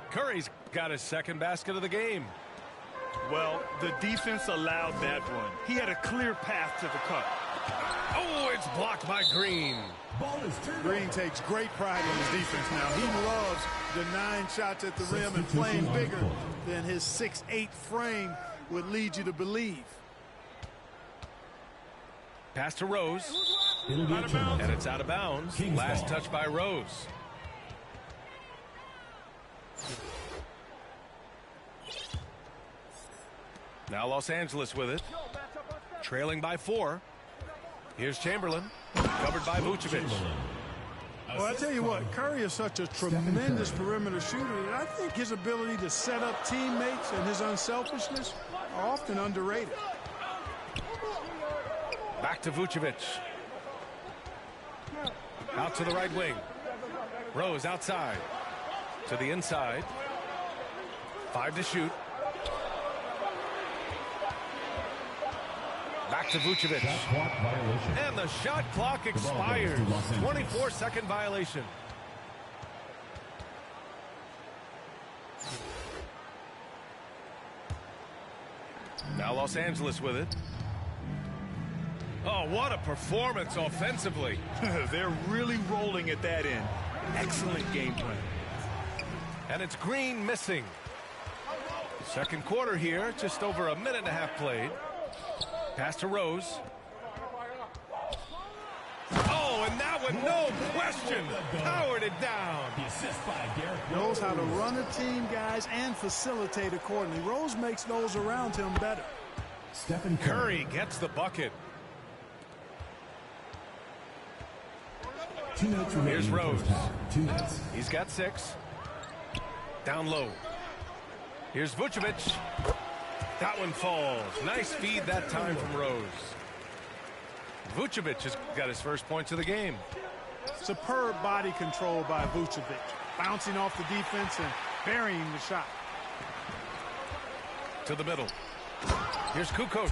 Curry's got his second basket of the game. Well, the defense allowed that run. He had a clear path to the cup. Oh, it's blocked by Green. Green takes great pride in his defense now. He loves denying shots at the rim and playing bigger than his 6'8" frame would lead you to believe. Pass to Rose. And it's out of bounds. Last touch by Rose. Now Los Angeles with it. Trailing by 4. Here's Chamberlain. Covered by Vucevic. Well, I tell you what, Curry is such a tremendous perimeter shooter, and I think his ability to set up teammates and his unselfishness are often underrated. Back to Vucevic. Out to the right wing. Rose outside. To the inside. 5 to shoot. Back to Vucevic. And the shot clock expires. 24-second violation. Now Los Angeles with it. Oh, what a performance offensively. They're really rolling at that end. Excellent game plan. And it's Green missing. Second quarter here, just over a minute and a half played. Pass to Rose. Oh, and that one, no question, powered it down. The assist by Derrick Rose. Knows how to run a team, guys, and facilitate accordingly. Rose makes those around him better. Stephen Curry gets the bucket. 2 minutes remaining. Here's Rose. 2 minutes. He's got 6. Down low. Here's Vucevic. That one falls. Nice feed that time from Rose. Vucevic has got his first points of the game. Superb body control by Vucevic, bouncing off the defense and burying the shot. To the middle. Here's Kukoc.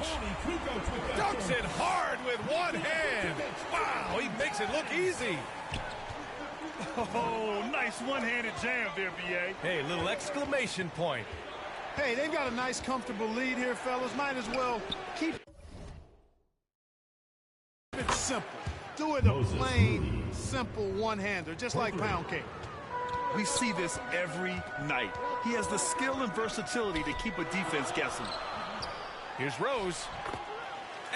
Dunks it hard with one hand. Wow, he makes it look easy. Oh, nice one-handed jam there, B.A. Hey, little exclamation point. Hey, they've got a nice, comfortable lead here, fellas. Might as well keep it simple. Do it a plain, simple one-hander, just like pound cake. We see this every night. He has the skill and versatility to keep a defense guessing. Here's Rose.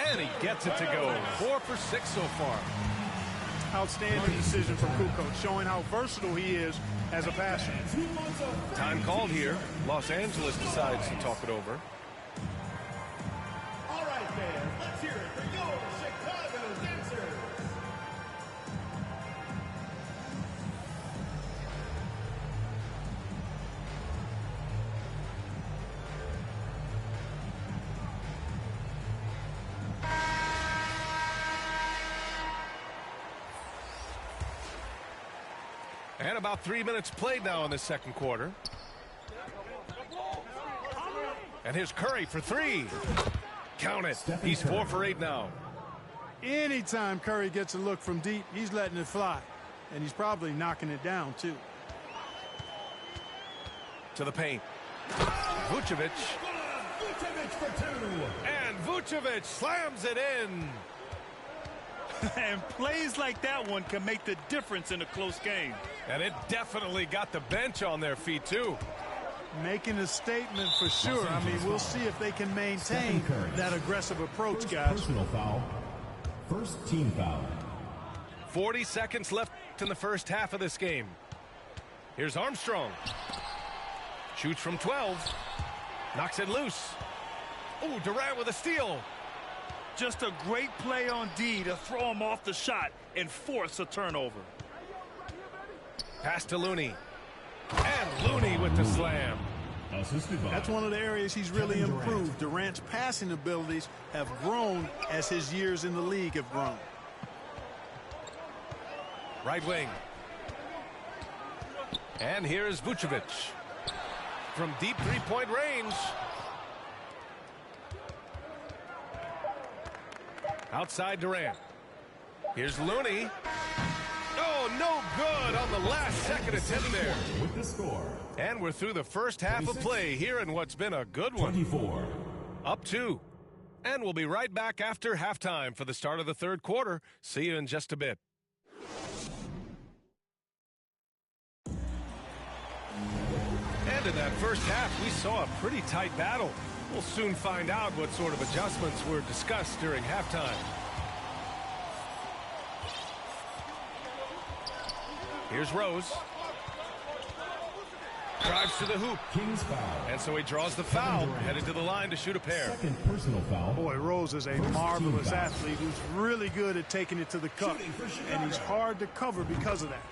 And he gets it to go. 4 for 6 so far. Outstanding decision from Kukoc, showing how versatile he is as a passer. Time called here. Los Angeles decides to talk it over. All right, fans, let's hear it for your Chicago Dancers. And about 3 minutes played now in the second quarter. And here's Curry for 3. Count it. He's 4 for 8 now. Anytime Curry gets a look from deep, he's letting it fly. And he's probably knocking it down, too. To the paint. Vucevic. Vucevic for 2. And Vucevic slams it in. And plays like that one can make the difference in a close game. And it definitely got the bench on their feet, too. Making a statement for sure. I mean, we'll see if they can maintain that aggressive approach, guys. Personal foul. First team foul. 40 seconds left in the first half of this game. Here's Armstrong. Shoots from 12. Knocks it loose. Oh, Durant with a steal. Just a great play on D to throw him off the shot and force a turnover. Pass to Looney. And Looney with the slam. That's one of the areas he's really improved. Durant's passing abilities have grown as his years in the league have grown. Right wing. And here's Vucevic. From deep three-point range. Outside Durant. Here's Looney. Oh, no good on the last second attempt there. With the score. And we're through the first half of play here in what's been a good one. 24. Up 2. And we'll be right back after halftime for the start of the third quarter. See you in just a bit. And in that first half, we saw a pretty tight battle. We'll soon find out what sort of adjustments were discussed during halftime. Here's Rose. Drives to the hoop. King's foul. And so he draws the foul, headed to the line to shoot a pair. Second personal foul. Boy, Rose is a marvelous athlete who's really good at taking it to the cup. And he's hard to cover because of that.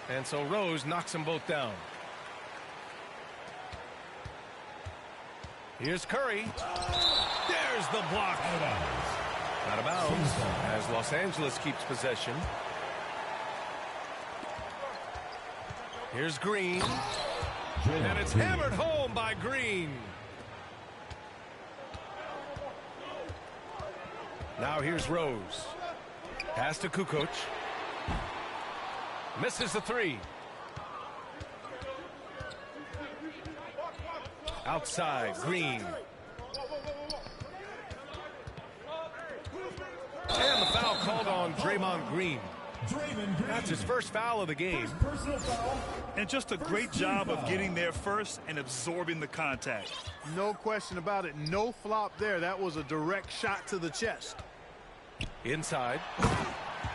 And so Rose knocks them both down. Here's Curry. There's the block. Out of bounds as Los Angeles keeps possession. Here's Green. And it's hammered home by Green. Now here's Rose. Pass to Kukoc. Misses the 3. Outside, Green. And the foul called on Draymond Green. That's his first foul of the game. And just a great job of getting there first and absorbing the contact. No question about it. No flop there. That was a direct shot to the chest. Inside.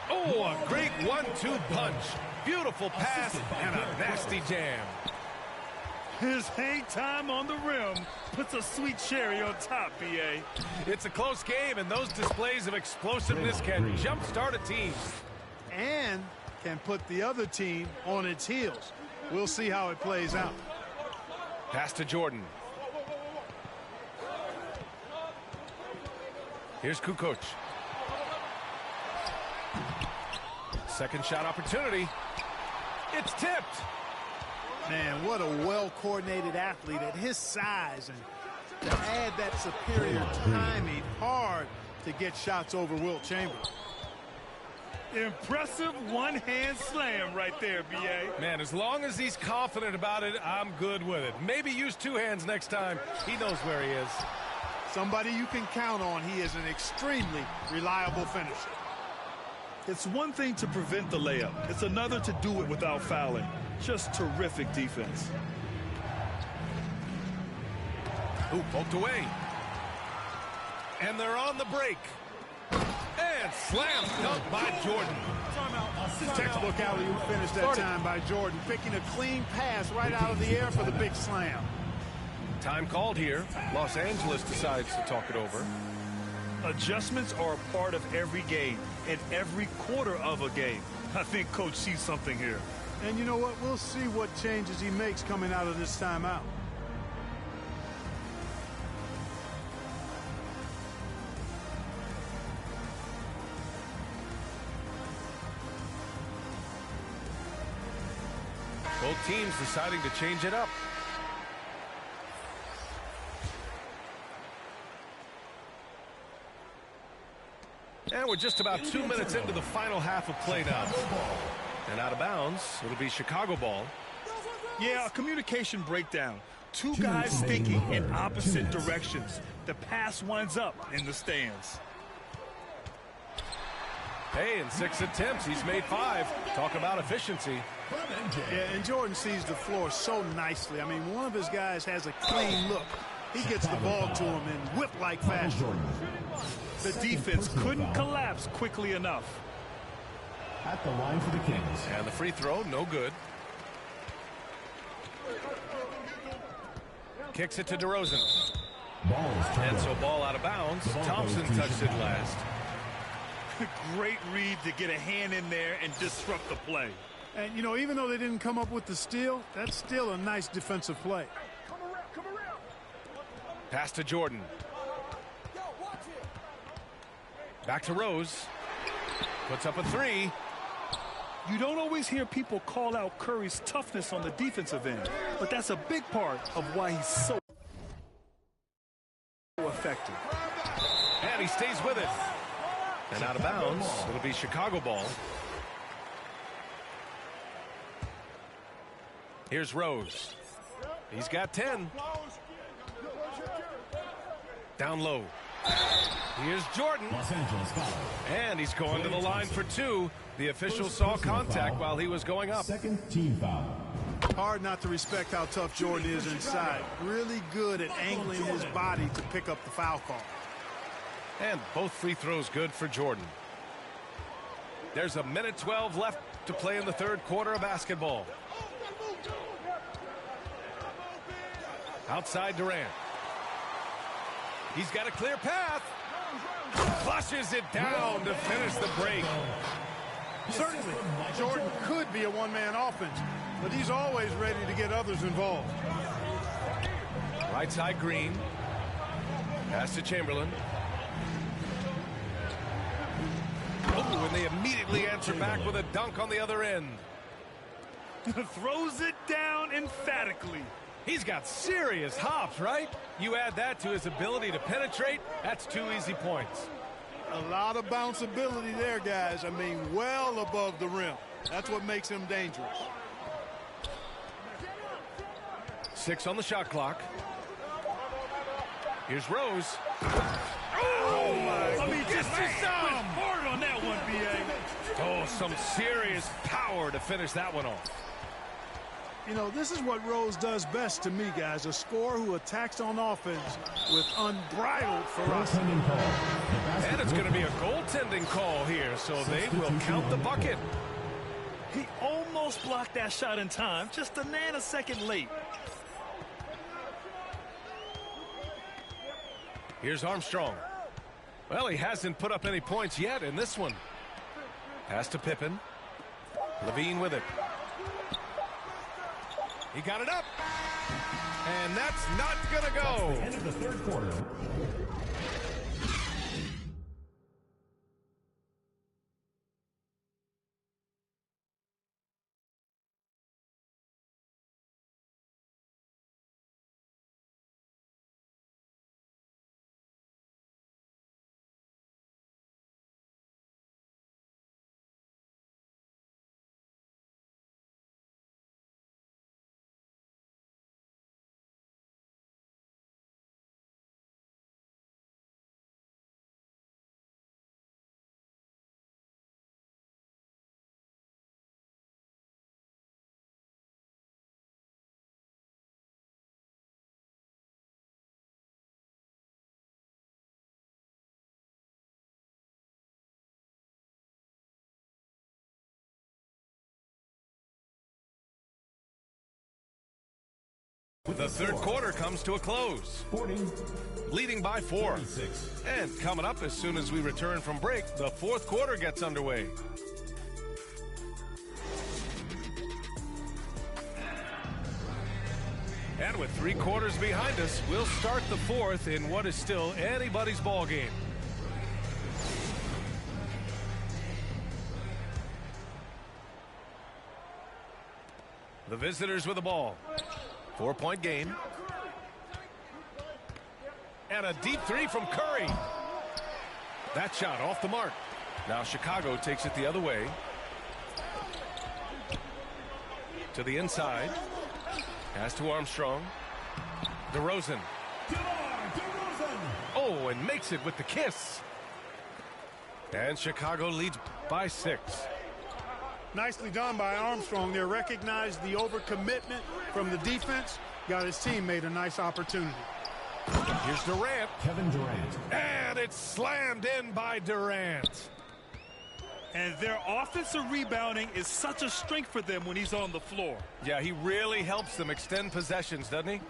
Oh, a great 1-2 punch. Beautiful pass and a nasty jam. His hang time on the rim puts a sweet cherry on top, B.A. It's a close game, and those displays of explosiveness can jumpstart a team. And can put the other team on its heels. We'll see how it plays out. Pass to Jordan. Here's Kukoc. Second shot opportunity. It's tipped. Man, what a well-coordinated athlete at his size. And to add that superior timing, hard to get shots over Wilt Chamberlain. Impressive one-hand slam right there, B.A. Man, as long as he's confident about it, I'm good with it. Maybe use 2 hands next time. He knows where he is. Somebody you can count on. He is an extremely reliable finisher. It's one thing to prevent the layup. It's another to do it without fouling. Just terrific defense. Ooh, poked away. And they're on the break. And slam dunk by Jordan. Textbook alley-oop finish that time by Jordan, picking a clean pass right out of the air for the big slam. Time called here. Los Angeles decides to talk it over. Adjustments are a part of every game and every quarter of a game. I think Coach sees something here. And you know what? We'll see what changes he makes coming out of this timeout. Both teams deciding to change it up. And we're just about 2 minutes into the final half of play now. And out of bounds, it'll be Chicago ball. Yeah, a communication breakdown. Two guys thinking in opposite directions. The pass winds up in the stands. Hey, in 6 attempts, he's made 5. Talk about efficiency. Yeah, and Jordan sees the floor so nicely. I mean, one of his guys has a clean look. He gets the ball to him in whip-like fashion. The defense couldn't collapse quickly enough. At the line for the Kings. And the free throw, no good. Kicks it to DeRozan. And so ball out of bounds. Thompson touched it last. Great read to get a hand in there and disrupt the play. And, you know, even though they didn't come up with the steal, that's still a nice defensive play. Pass to Jordan. Back to Rose. Puts up a 3. You don't always hear people call out Curry's toughness on the defensive end, but that's a big part of why he's so effective. And he stays with it. And out of bounds, it'll be Chicago ball. Here's Rose. He's got 10. Down low. Here's Jordan. And he's going to the line for 2. The official saw contact while he was going up. Second team foul. Hard not to respect how tough Jordan is inside. Really good at angling his body to pick up the foul call. And both free throws good for Jordan. There's 1:12 left to play in the third quarter of basketball. Outside Durant. He's got a clear path. Flushes it down to finish the break. Certainly, Jordan could be a one-man offense, but he's always ready to get others involved. Right side Green. Pass to Chamberlain. Oh, and they immediately answer back with a dunk on the other end. Throws it down emphatically. He's got serious hops, right? You add that to his ability to penetrate, that's 2 easy points. A lot of bounceability there, guys. I mean, well above the rim. That's what makes him dangerous. 6 on the shot clock. Here's Rose. Oh, my. I mean, just hard on that one, B.A. Oh, some serious power to finish that one off. You know, this is what Rose does best to me, guys. A scorer who attacks on offense with unbridled ferocity. And it's going to be a goaltending call here, so they will count the bucket. He almost blocked that shot in time, just a nanosecond late. Here's Armstrong. Well, he hasn't put up any points yet in this one. Pass to Pippen. Levine with it. He got it up. And that's not going to go. That's the end of the third quarter. The third quarter comes to a close. 40. Leading by 4. 46. And coming up as soon as we return from break, the fourth quarter gets underway. And with 3 quarters behind us, we'll start the fourth in what is still anybody's ball game. The visitors with the ball. 4-point game. And a deep 3 from Curry. That shot off the mark. Now Chicago takes it the other way. To the inside. Pass to Armstrong. DeRozan. Oh, and makes it with the kiss. And Chicago leads by 6. Nicely done by Armstrong there. Recognized the overcommitment from the defense. Got his teammate a nice opportunity. Here's Durant. Kevin Durant. And it's slammed in by Durant. And their offensive rebounding is such a strength for them when he's on the floor. Yeah, he really helps them extend possessions, doesn't he?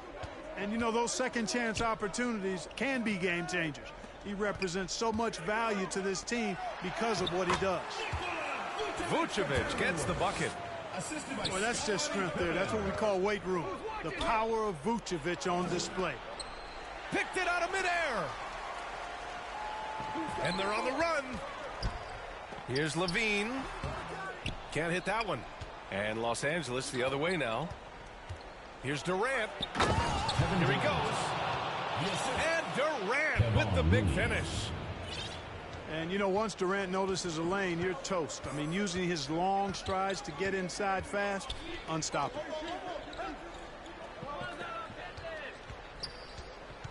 And you know, those second chance opportunities can be game changers. He represents so much value to this team because of what he does. Vucevic gets the bucket. Well, that's just strength there. That's what we call weight room. The power of Vucevic on display. Picked it out of midair. And they're on the run. Here's Levine. Can't hit that one. And Los Angeles the other way now. Here's Durant. Here he goes. And Durant with the big finish. And, you know, once Durant notices a lane, you're toast. I mean, using his long strides to get inside fast, unstoppable.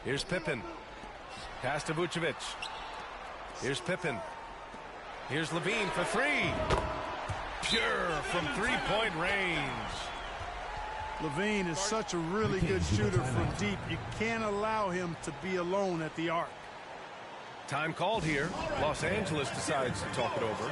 Here's Pippen. Pass to Vucevic. Here's Pippen. Here's Levine for 3. Pure from 3-point range. Levine is such a really good shooter from deep. You can't allow him to be alone at the arc. Time called here. Los Angeles decides to talk it over.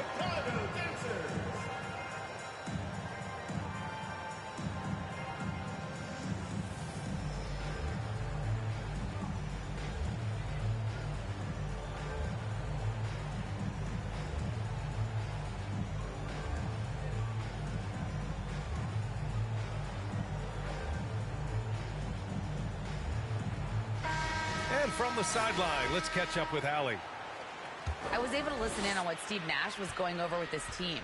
And from the sideline, let's catch up with Allie. I was able to listen in on what Steve Nash was going over with his team.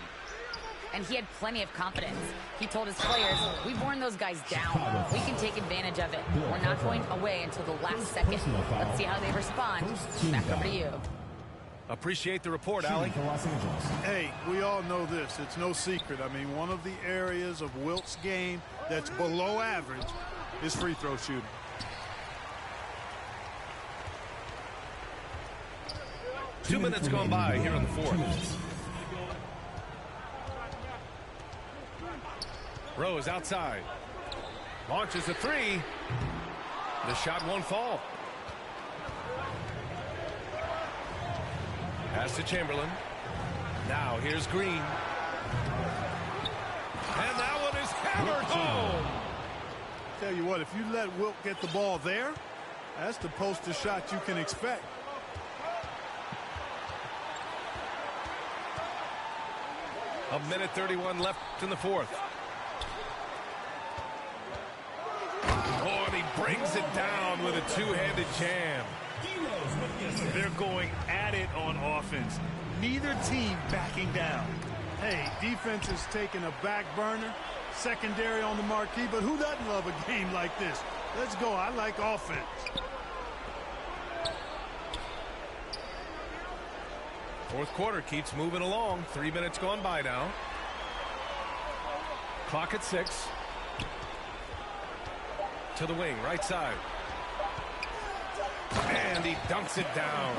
And he had plenty of confidence. He told his players, we've worn those guys down. We can take advantage of it. We're not going away until the last second. Let's see how they respond. Back over to you. Appreciate the report, Allie. Hey, we all know this. It's no secret. I mean, one of the areas of Wilt's game that's below average is free throw shooting. Two minutes gone by here in the fourth. Rose outside. Launches a 3. The shot won't fall. Pass to Chamberlain. Now here's Green. And that one is hammered home. Tell you what, if you let Wilt get the ball there, that's the poster shot you can expect. A minute 31 left in the fourth. Oh, and he brings it down with a two-handed jam. They're going at it on offense. Neither team backing down. Hey, defense is taking a back burner, secondary on the marquee, but who doesn't love a game like this? Let's go. I like offense. Fourth quarter keeps moving along. 3 minutes gone by now. Clock at 6. To the wing, right side. And he dunks it down.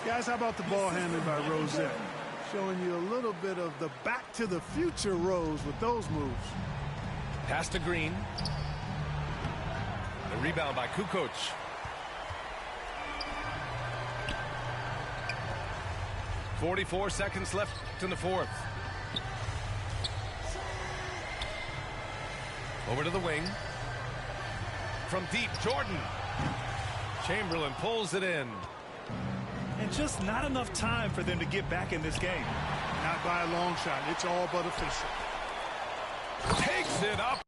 Guys, how about the ball handling by Rosette? Showing you a little bit of the back to the future Rose with those moves. Pass to Green. The rebound by Kukoc. .44 seconds left in the fourth. Over to the wing. from deep. Jordan. Chamberlain pulls it in. And just not enough time for them to get back in this game. Not by a long shot. It's all but official. Takes it up.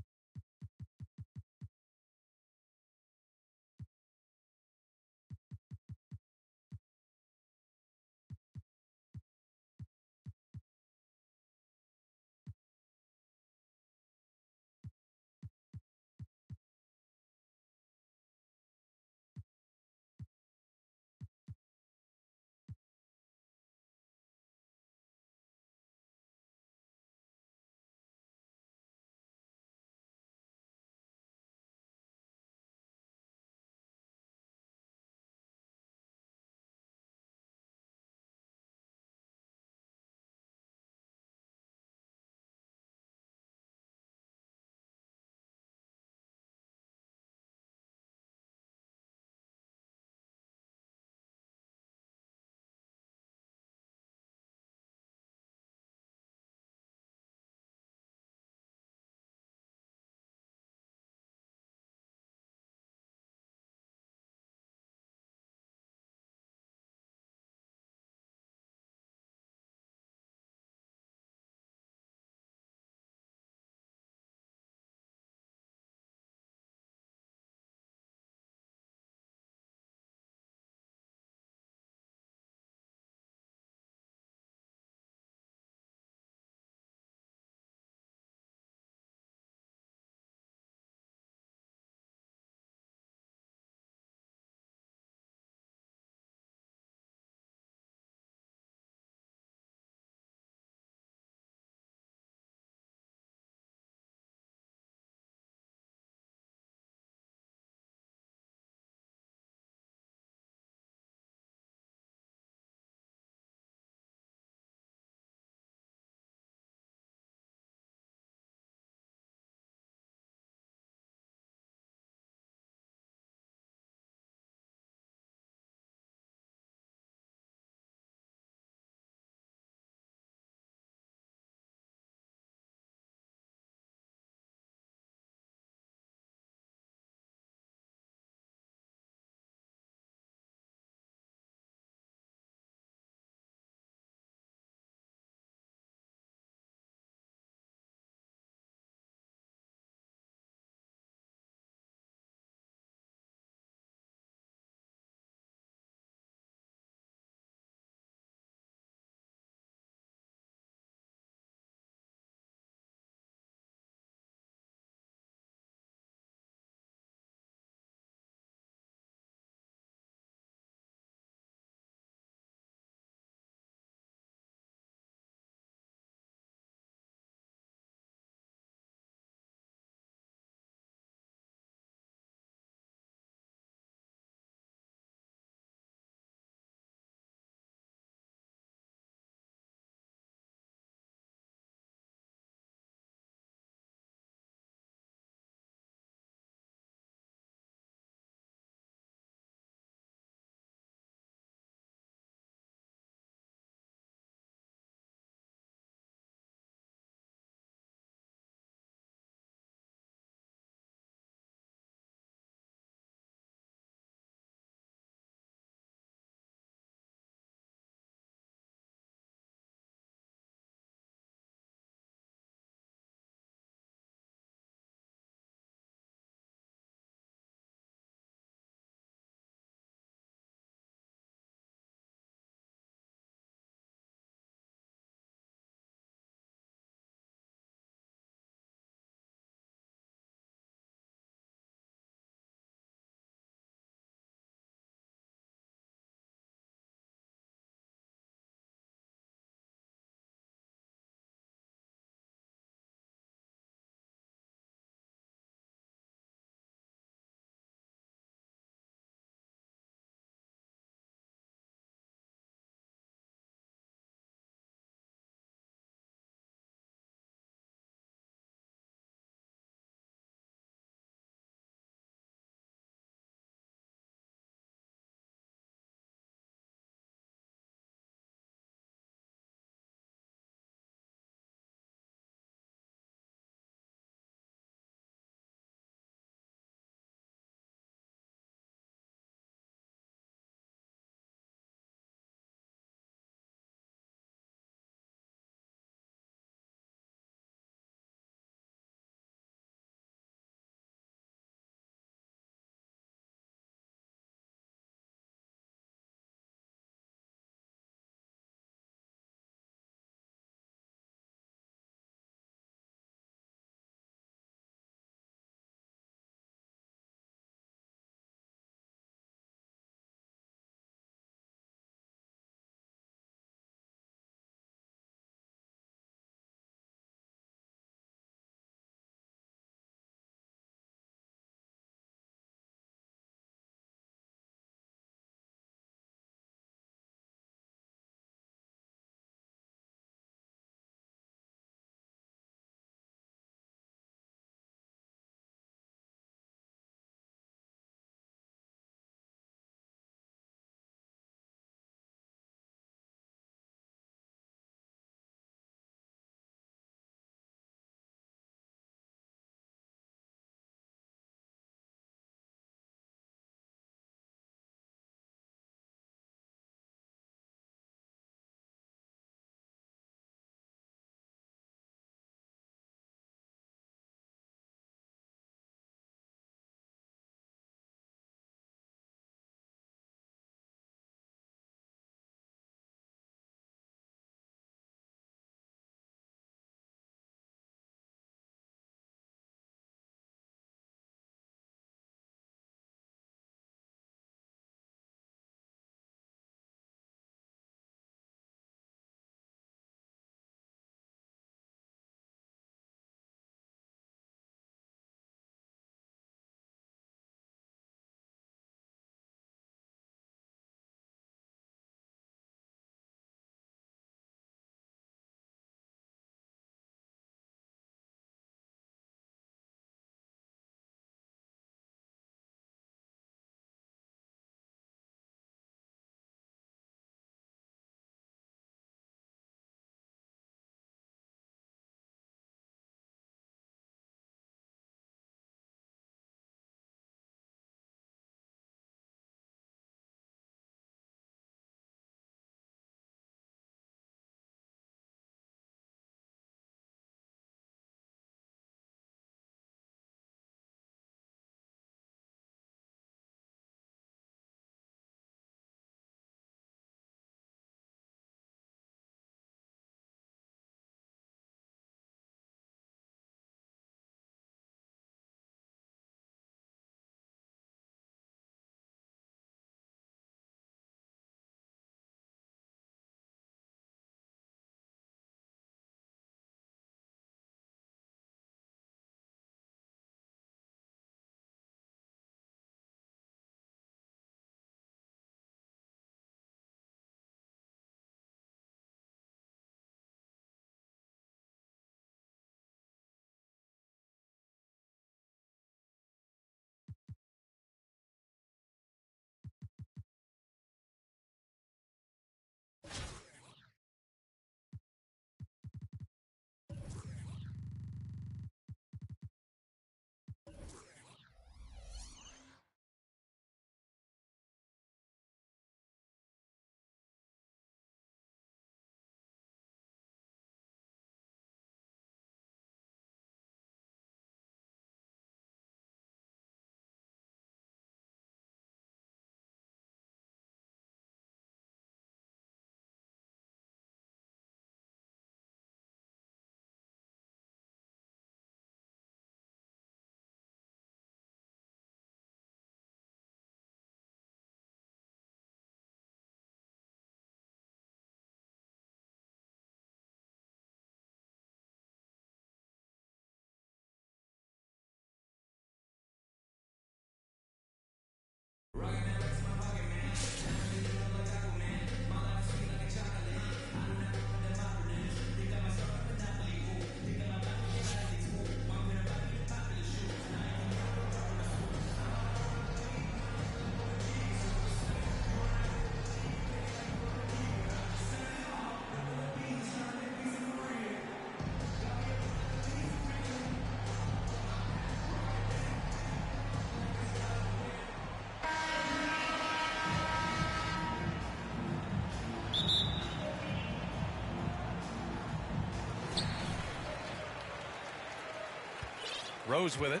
Rose with it.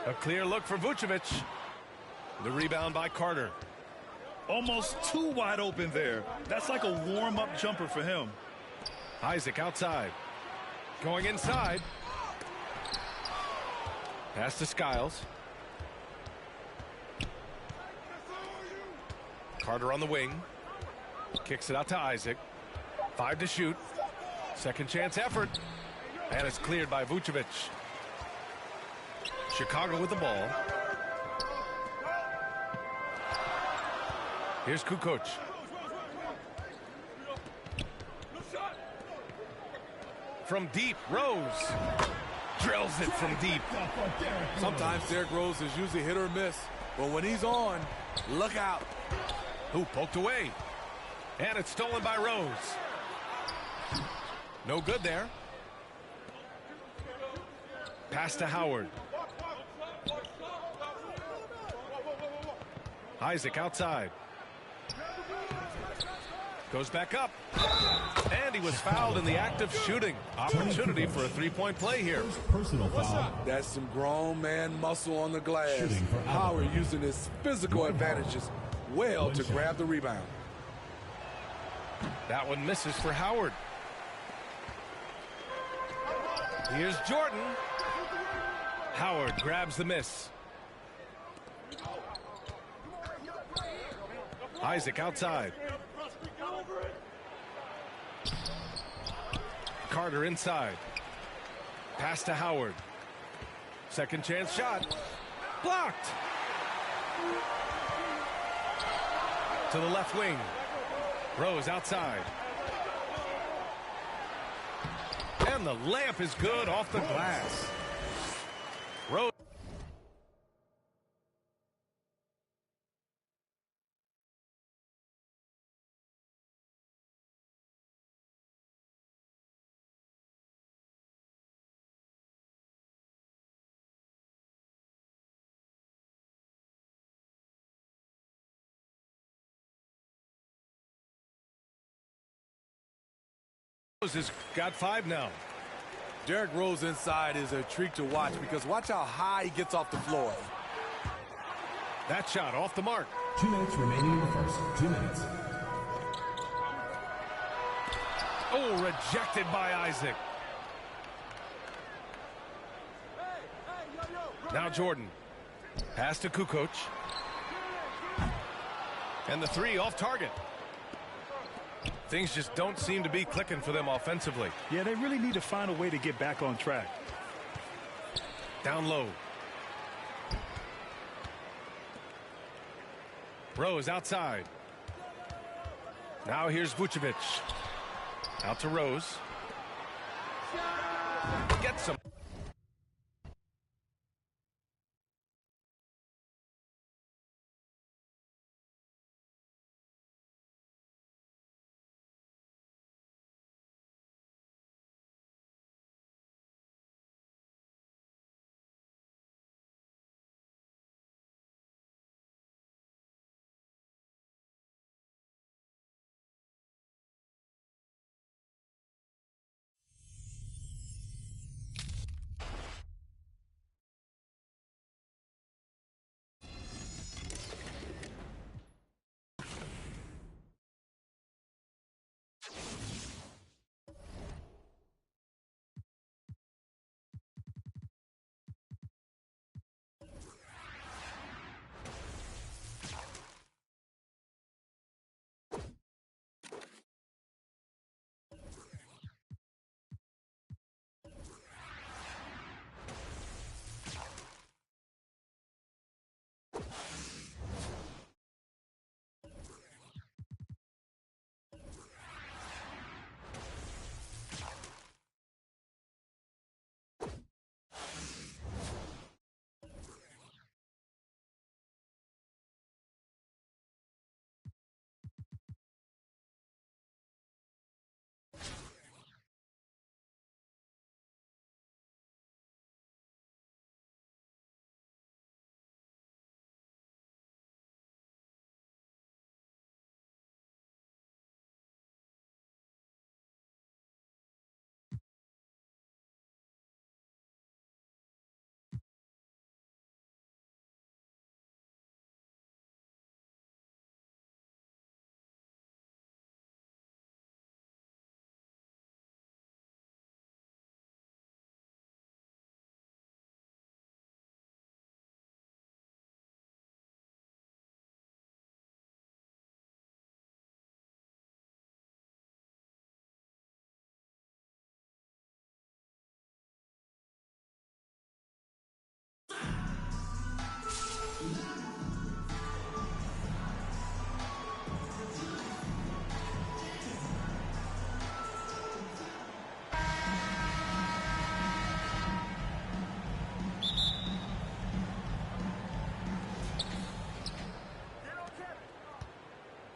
A clear look for Vucevic. The rebound by Carter. Almost too wide open there. That's like a warm-up jumper for him. Isaac outside. Going inside. Pass to Skiles. Carter on the wing. Kicks it out to Isaac. 5 to shoot. Second chance effort. And it's cleared by Vucevic. Chicago with the ball. Here's Kukoc. From deep, Rose. Drills it from deep. Sometimes Derrick Rose is usually hit or miss, but when he's on, look out. Who poked away. And it's stolen by Rose. No good there. Pass to Howard. Isaac outside. Goes back up. And he was fouled in the act of shooting. Opportunity for a three-point play here. Personal foul. That's some grown man muscle on the glass. Howard using his physical advantages well to grab the rebound. That one misses for Howard. Here's Jordan. Howard grabs the miss. Isaac outside. Carter inside. Pass to Howard. Second chance shot. Blocked. To the left wing. Rose outside. And the layup is good off the glass. Rose. Has got 5 now. Derrick Rose inside is a treat to watch because watch how high he gets off the floor. That shot off the mark. 2 minutes remaining in the first. 2 minutes. Oh, rejected by Isaac. Now Jordan. Pass to Kukoc. And the 3 off target. Things just don't seem to be clicking for them offensively. Yeah, they really need to find a way to get back on track. Down low. Rose outside. Now here's Vucevic. Out to Rose. Gets some.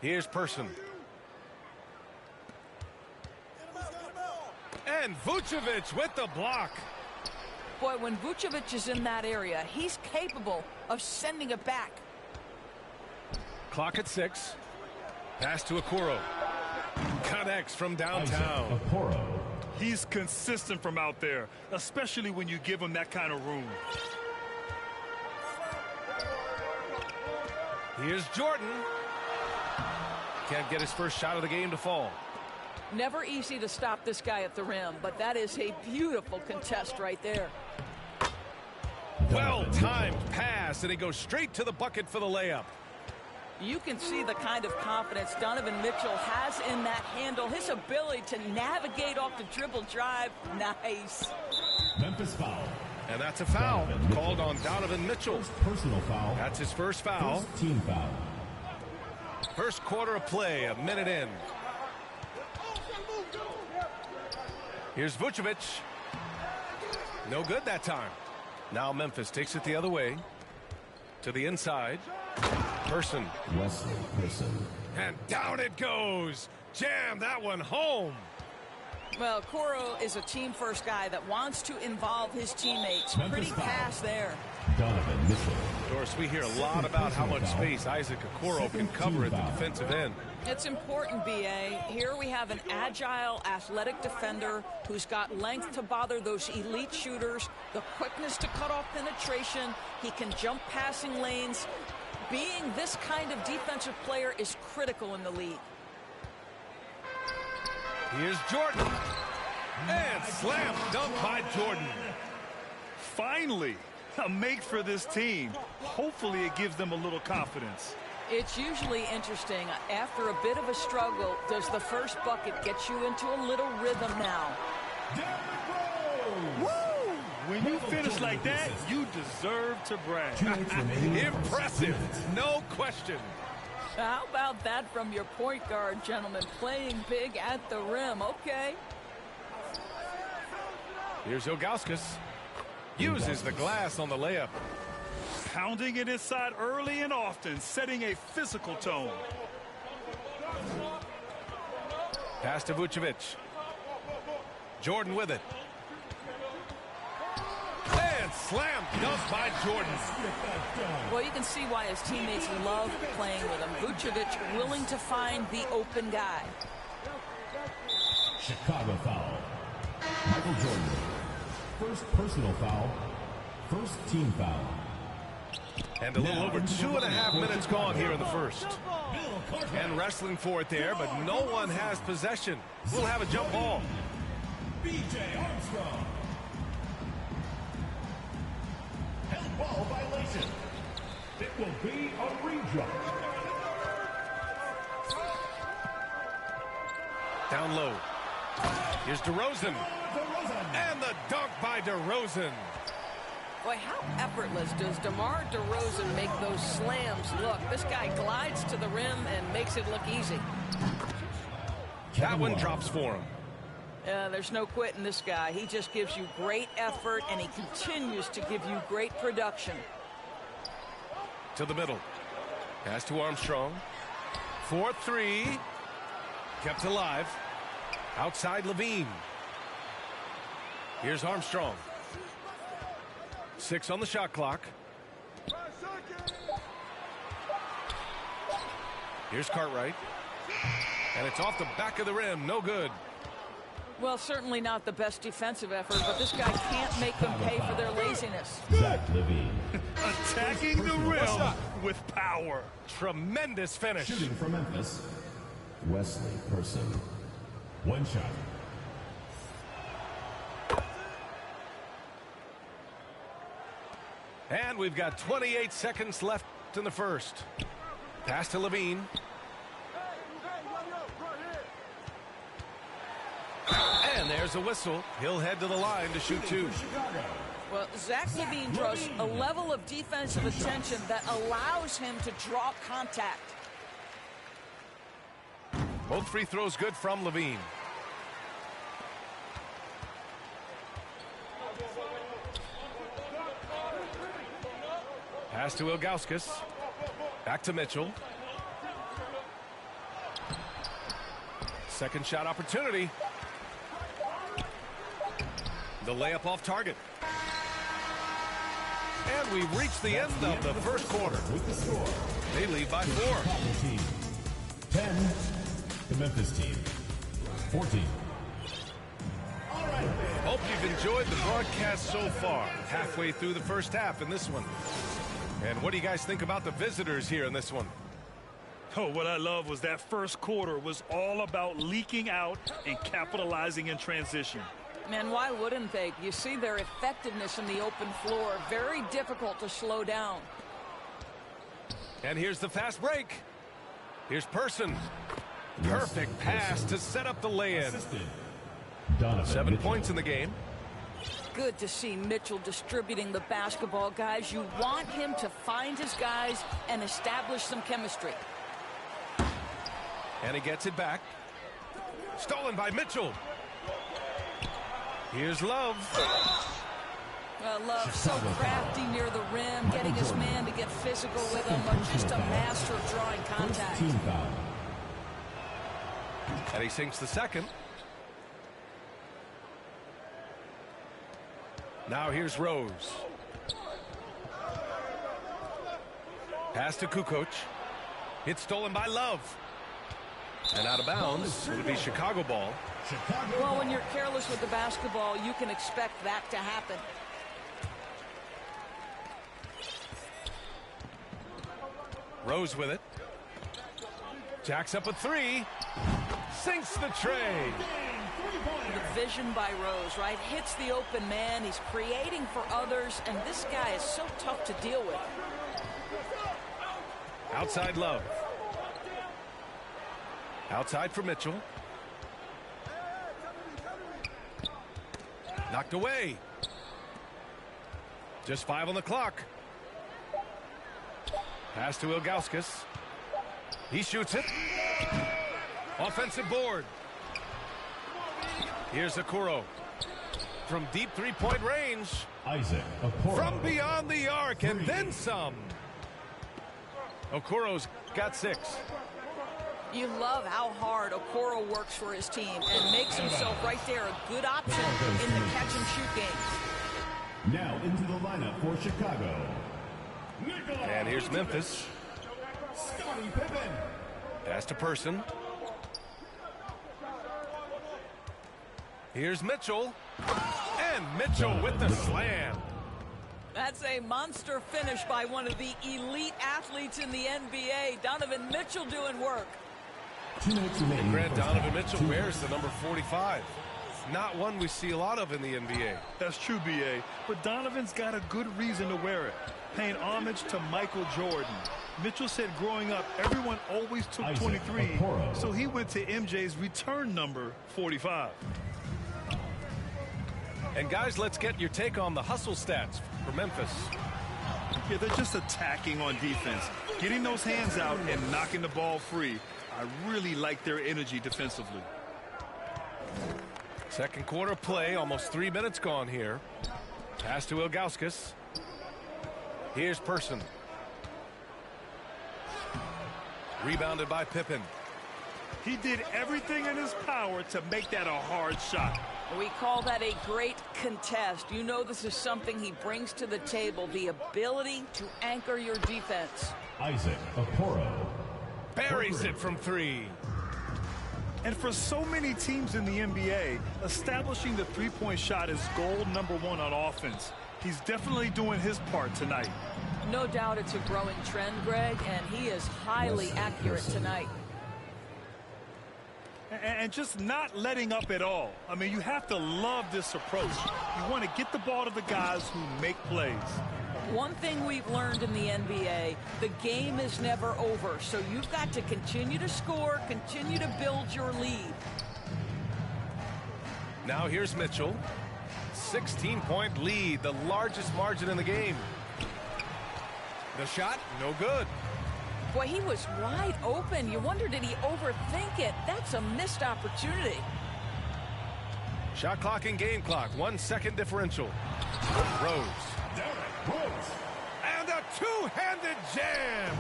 Here's Person. And Vucevic with the block. Boy, when Vucevic is in that area, he's capable of sending it back. Clock at 6. Pass to Okoro. Connects from downtown. He's consistent from out there, especially when you give him that kind of room. Here's Jordan. Can't get his first shot of the game to fall. Never easy to stop this guy at the rim, but that is a beautiful contest right there. Well-timed pass, and he goes straight to the bucket for the layup. You can see the kind of confidence Donovan Mitchell has in that handle. His ability to navigate off the dribble drive. Nice. Memphis foul. And that's a foul called on Donovan Mitchell. Personal foul. That's his first foul. First team foul. First quarter of play, a minute in. Here's Vucevic. No good that time. Now Memphis takes it the other way. To the inside. Person. Wesley Person. And down it goes. Jam that one home. Well, Okoro is a team-first guy that wants to involve his teammates. Pretty pass there. Donovan Mitchell. Doris, we hear a lot about how much space Isaac Okoro can cover at the defensive end. It's important, B.A. Here we have an agile, athletic defender who's got length to bother those elite shooters, the quickness to cut off penetration. He can jump passing lanes. Being this kind of defensive player is critical in the league. Here's Jordan. And slam dunk by Jordan. Finally, a make for this team. Hopefully it gives them a little confidence. It's usually interesting. After a bit of a struggle, does the first bucket get you into a little rhythm now? Woo! When you finish like that, you deserve to brag. Impressive, no question. How about that from your point guard, gentlemen? Playing big at the rim. Okay. Here's Ilgauskas. Uses the glass on the layup. Pounding it inside early and often, setting a physical tone. Pass to Vucevic. Jordan with it. And slam dunk by Jordan. Well, you can see why his teammates love playing with him. Vucevic willing to find the open guy. Chicago foul. Michael Jordan. First personal foul. First team foul. And a little over 2.5 minutes gone here in the first. And wrestling for it there, but no one has possession. We'll have a jump ball. B.J. Armstrong. Held ball violation. It will be a redraw. Down low. Here's DeRozan. And the dunk by DeRozan. Boy, how effortless does DeMar DeRozan make those slams look? This guy glides to the rim and makes it look easy. That one drops for him. There's no quitting this guy. He just gives you great effort, and he continues to give you great production. To the middle. Pass to Armstrong. 4-3. Kept alive. Outside Levine. Here's Armstrong. 6 on the shot clock. Here's Cartwright. And it's off the back of the rim. No good. Well, certainly not the best defensive effort, but this guy can't make them pay for their laziness. Zach Levine. Attacking the rim with power. Tremendous finish. Shooting for Memphis. Wesley Person. One shot. And we've got 28 seconds left in the first. Pass to Levine. And there's a whistle. He'll head to the line to shoot 2. Well, Zach LaVine draws a level of defensive attention that allows him to draw contact. Both free throws good from LaVine. Pass to Ilgauskas. Back to Mitchell. Second shot opportunity. The layup off target. And we've reached the end of the first quarter. With the score, They lead by 4. Chicago team 10, the Memphis team 14. Hope you've enjoyed the broadcast so far. Halfway through the first half in this one. And what do you guys think about the visitors here in this one? Oh, what I love was that first quarter was all about leaking out and capitalizing in transition. Man, why wouldn't they? You see their effectiveness in the open floor. Very difficult to slow down. And here's the fast break. Here's Person. Perfect pass to set up the lay-in. 7 points in the game. Good to see Mitchell distributing the basketball, guys. You want him to find his guys and establish some chemistry. And he gets it back. Stolen by Mitchell. Here's Love. Love so crafty near the rim, getting his man to get physical with him, but just a master of drawing contact. And he sinks the second. Now here's Rose. Pass to Kukoc. It's stolen by Love. And out of bounds. It'll be Chicago ball. Well, when you're careless with the basketball, you can expect that to happen. Rose with it. Jacks up a three. Sinks the tray. The vision by Rose, right? Hits the open man. He's creating for others, and this guy is so tough to deal with. Outside Love. Outside for Mitchell. Knocked away. Just 5 on the clock. Pass to Ilgauskas. He shoots it. Offensive board. Here's Okoro. From deep three-point range. Isaac Okoro. From beyond the arc and then some. Okoro's got 6. You love how hard Okoro works for his team and makes himself right there a good option in the catch-and-shoot game. Now into the lineup for Chicago. And here's Memphis. Scottie Pippen. Pass to Person. Here's Mitchell. And Mitchell with the slam. That's a monster finish by one of the elite athletes in the NBA. Donovan Mitchell doing work. And Grant, Donovan Mitchell wears the number 45. Not one we see a lot of in the NBA. That's true, B.A., but Donovan's got a good reason to wear it, paying homage to Michael Jordan. Mitchell said growing up, everyone always took 23, so he went to MJ's return number 45. And guys, let's get your take on the hustle stats for Memphis. Yeah, they're just attacking on defense, getting those hands out and knocking the ball free. I really like their energy defensively. Second quarter play, almost 3 minutes gone here. Pass to Ilgauskas. Here's Person. Rebounded by Pippen. He did everything in his power to make that a hard shot. We call that a great contest. You know this is something he brings to the table, the ability to anchor your defense. Isaac Okoro. Buries it from 3. And for so many teams in the NBA, establishing the three-point shot is goal number 1 on offense. He's definitely doing his part tonight. No doubt it's a growing trend, Greg, and he is highly accurate tonight. And just not letting up at all. I mean, you have to love this approach. You want to get the ball to the guys who make plays. One thing we've learned in the NBA, the game is never over. So you've got to continue to score, continue to build your lead. Now here's Mitchell. 16-point lead, the largest margin in the game. The shot, no good. Boy, he was wide open. You wonder, did he overthink it? That's a missed opportunity. Shot clock and game clock, 1 second differential. Rose. And a two-handed jam.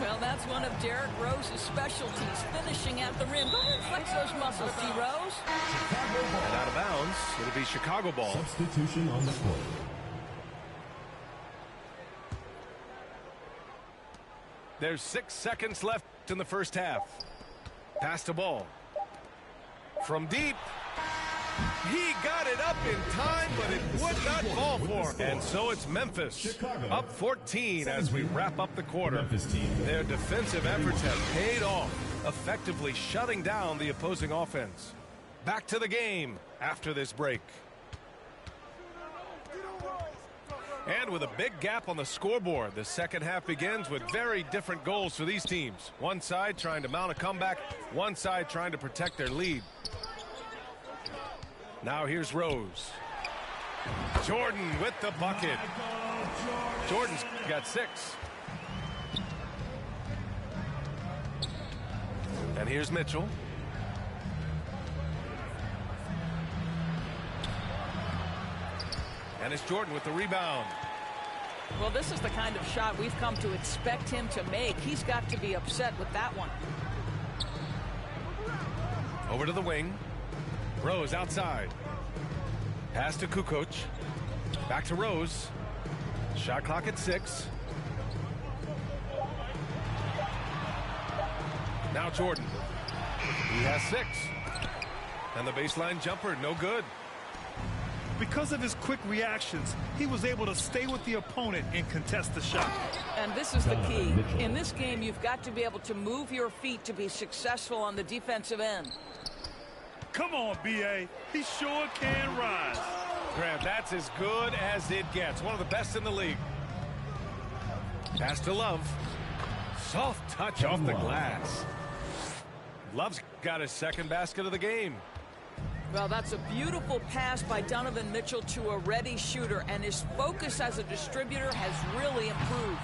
Well, that's one of Derrick Rose's specialties, finishing at the rim. Go ahead and flex those muscles, T. Rose. And out of bounds, it'll be Chicago ball. Substitution on the court. There's 6 seconds left in the first half. Pass to ball. From deep. He got it up in time, but it would not fall for him. And so it's Memphis, Chicago. up 14 as we wrap up the quarter. Memphis team. Their defensive efforts have paid off, effectively shutting down the opposing offense. Back to the game after this break. And with a big gap on the scoreboard, the second half begins with very different goals for these teams. One side trying to mount a comeback, one side trying to protect their lead. Now here's Rose. Jordan with the bucket. Jordan's got 6. And here's Mitchell. And it's Jordan with the rebound. Well, this is the kind of shot we've come to expect him to make. He's got to be upset with that one. Over to the wing. Rose outside. Pass to Kukoc. Back to Rose. Shot clock at 6. Now Jordan. He has 6. And the baseline jumper, no good. Because of his quick reactions, he was able to stay with the opponent and contest the shot. And this is the key. In this game, you've got to be able to move your feet to be successful on the defensive end. Come on, B.A. He sure can rise. Grant, that's as good as it gets. One of the best in the league. Pass to Love. Soft touch off the glass. Love's got his second basket of the game. Well, that's a beautiful pass by Donovan Mitchell to a ready shooter, and his focus as a distributor has really improved.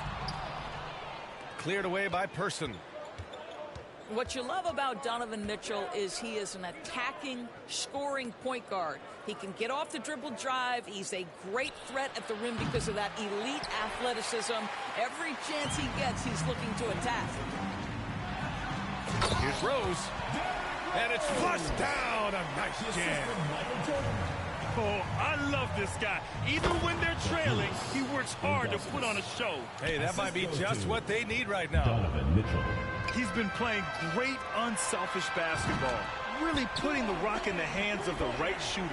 Cleared away by Person. What you love about Donovan Mitchell is he is an attacking, scoring point guard. He can get off the dribble drive. He's a great threat at the rim because of that elite athleticism. Every chance he gets, he's looking to attack. Here's Rose. And it's flushed down. A nice jam. Oh, I love this guy. Even when they're trailing, he works hard to put on a show. Hey, that might be just what they need right now. Donovan Mitchell. He's been playing great, unselfish basketball, really putting the rock in the hands of the right shooters.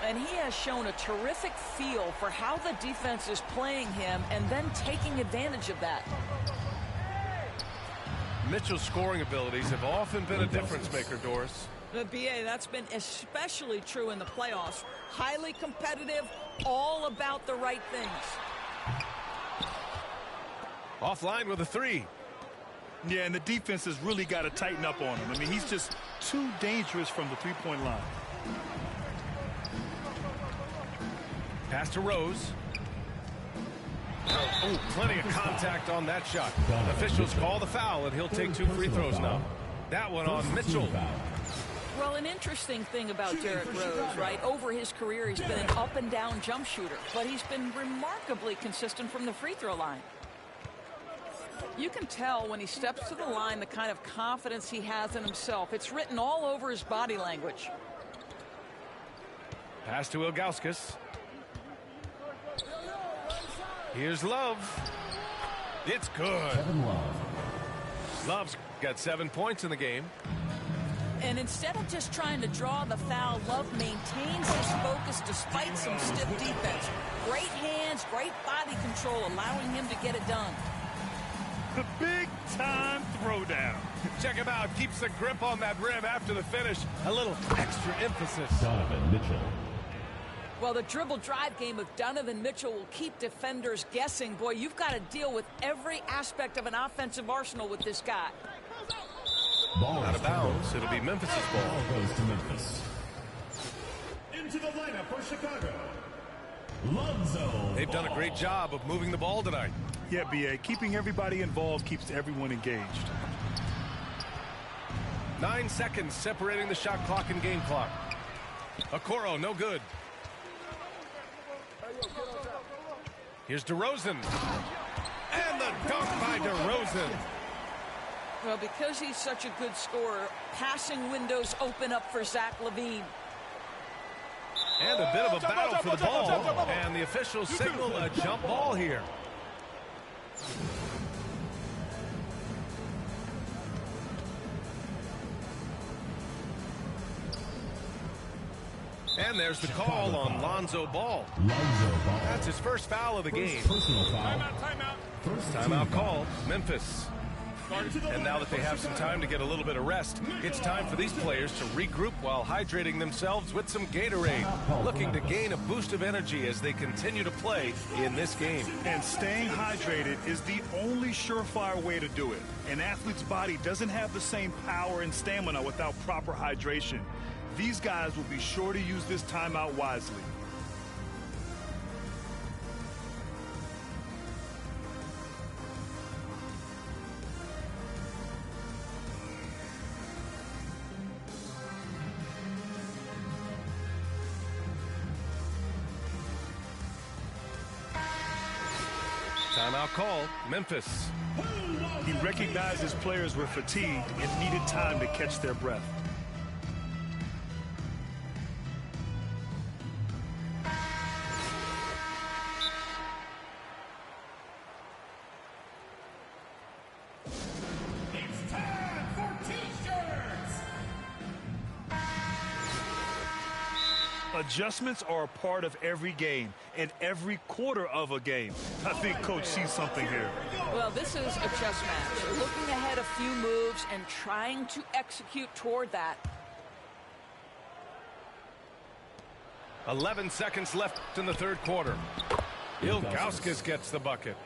And he has shown a terrific feel for how the defense is playing him and then taking advantage of that. Mitchell's scoring abilities have often been a difference maker, Doris. The BA, that's been especially true in the playoffs. Highly competitive, all about the right things. Offline with a 3. Yeah, and the defense has really got to tighten up on him. I mean, he's just too dangerous from the three-point line. Pass to Rose. Oh, plenty of contact on that shot. Officials call the foul, and he'll take 2 free throws now. That one on Mitchell. Well, an interesting thing about Derrick Rose, right? Over his career, he's been an up-and-down jump shooter, but he's been remarkably consistent from the free throw line. You can tell when he steps to the line the kind of confidence he has in himself. It's written all over his body language. Pass to Ilgauskas. Here's Love. It's good. Love's got 7 points in the game. And instead of just trying to draw the foul, Love maintains his focus despite some stiff defense. Great hands, great body control, allowing him to get it done. The big-time throwdown. Check him out. Keeps the grip on that rim after the finish. A little extra emphasis. Donovan Mitchell. Well, the dribble drive game of Donovan Mitchell will keep defenders guessing. Boy, you've got to deal with every aspect of an offensive arsenal with this guy. Ball out of bounds. It'll be Memphis's ball. Ball goes to Memphis. Into the lineup for Chicago, Lonzo. They've done a great job of moving the ball tonight. Yeah, B.A. Keeping everybody involved keeps everyone engaged. 9 seconds separating the shot clock and game clock. Okoro, no good. Here's DeRozan. And the dunk by DeRozan. Well, because he's such a good scorer, passing windows open up for Zach LaVine. And a bit of a battle for the ball. And the officials signal a jump ball here. And there's the call on Lonzo Ball. That's his first foul of the game. Timeout call, Memphis. And now that they have some time to get a little bit of rest, it's time for these players to regroup while hydrating themselves with some Gatorade, looking to gain a boost of energy as they continue to play in this game. And staying hydrated is the only surefire way to do it. An athlete's body doesn't have the same power and stamina without proper hydration. These guys will be sure to use this timeout wisely. Timeout call, Memphis. He recognized his players were fatigued and needed time to catch their breath. It's time for T-shirts. Adjustments are a part of every game and every quarter of a game. I think Coach sees something here. Well, this is a chess match. Looking ahead a few moves and trying to execute toward that. 11 seconds left in the third quarter. Ilgauskas gets the bucket.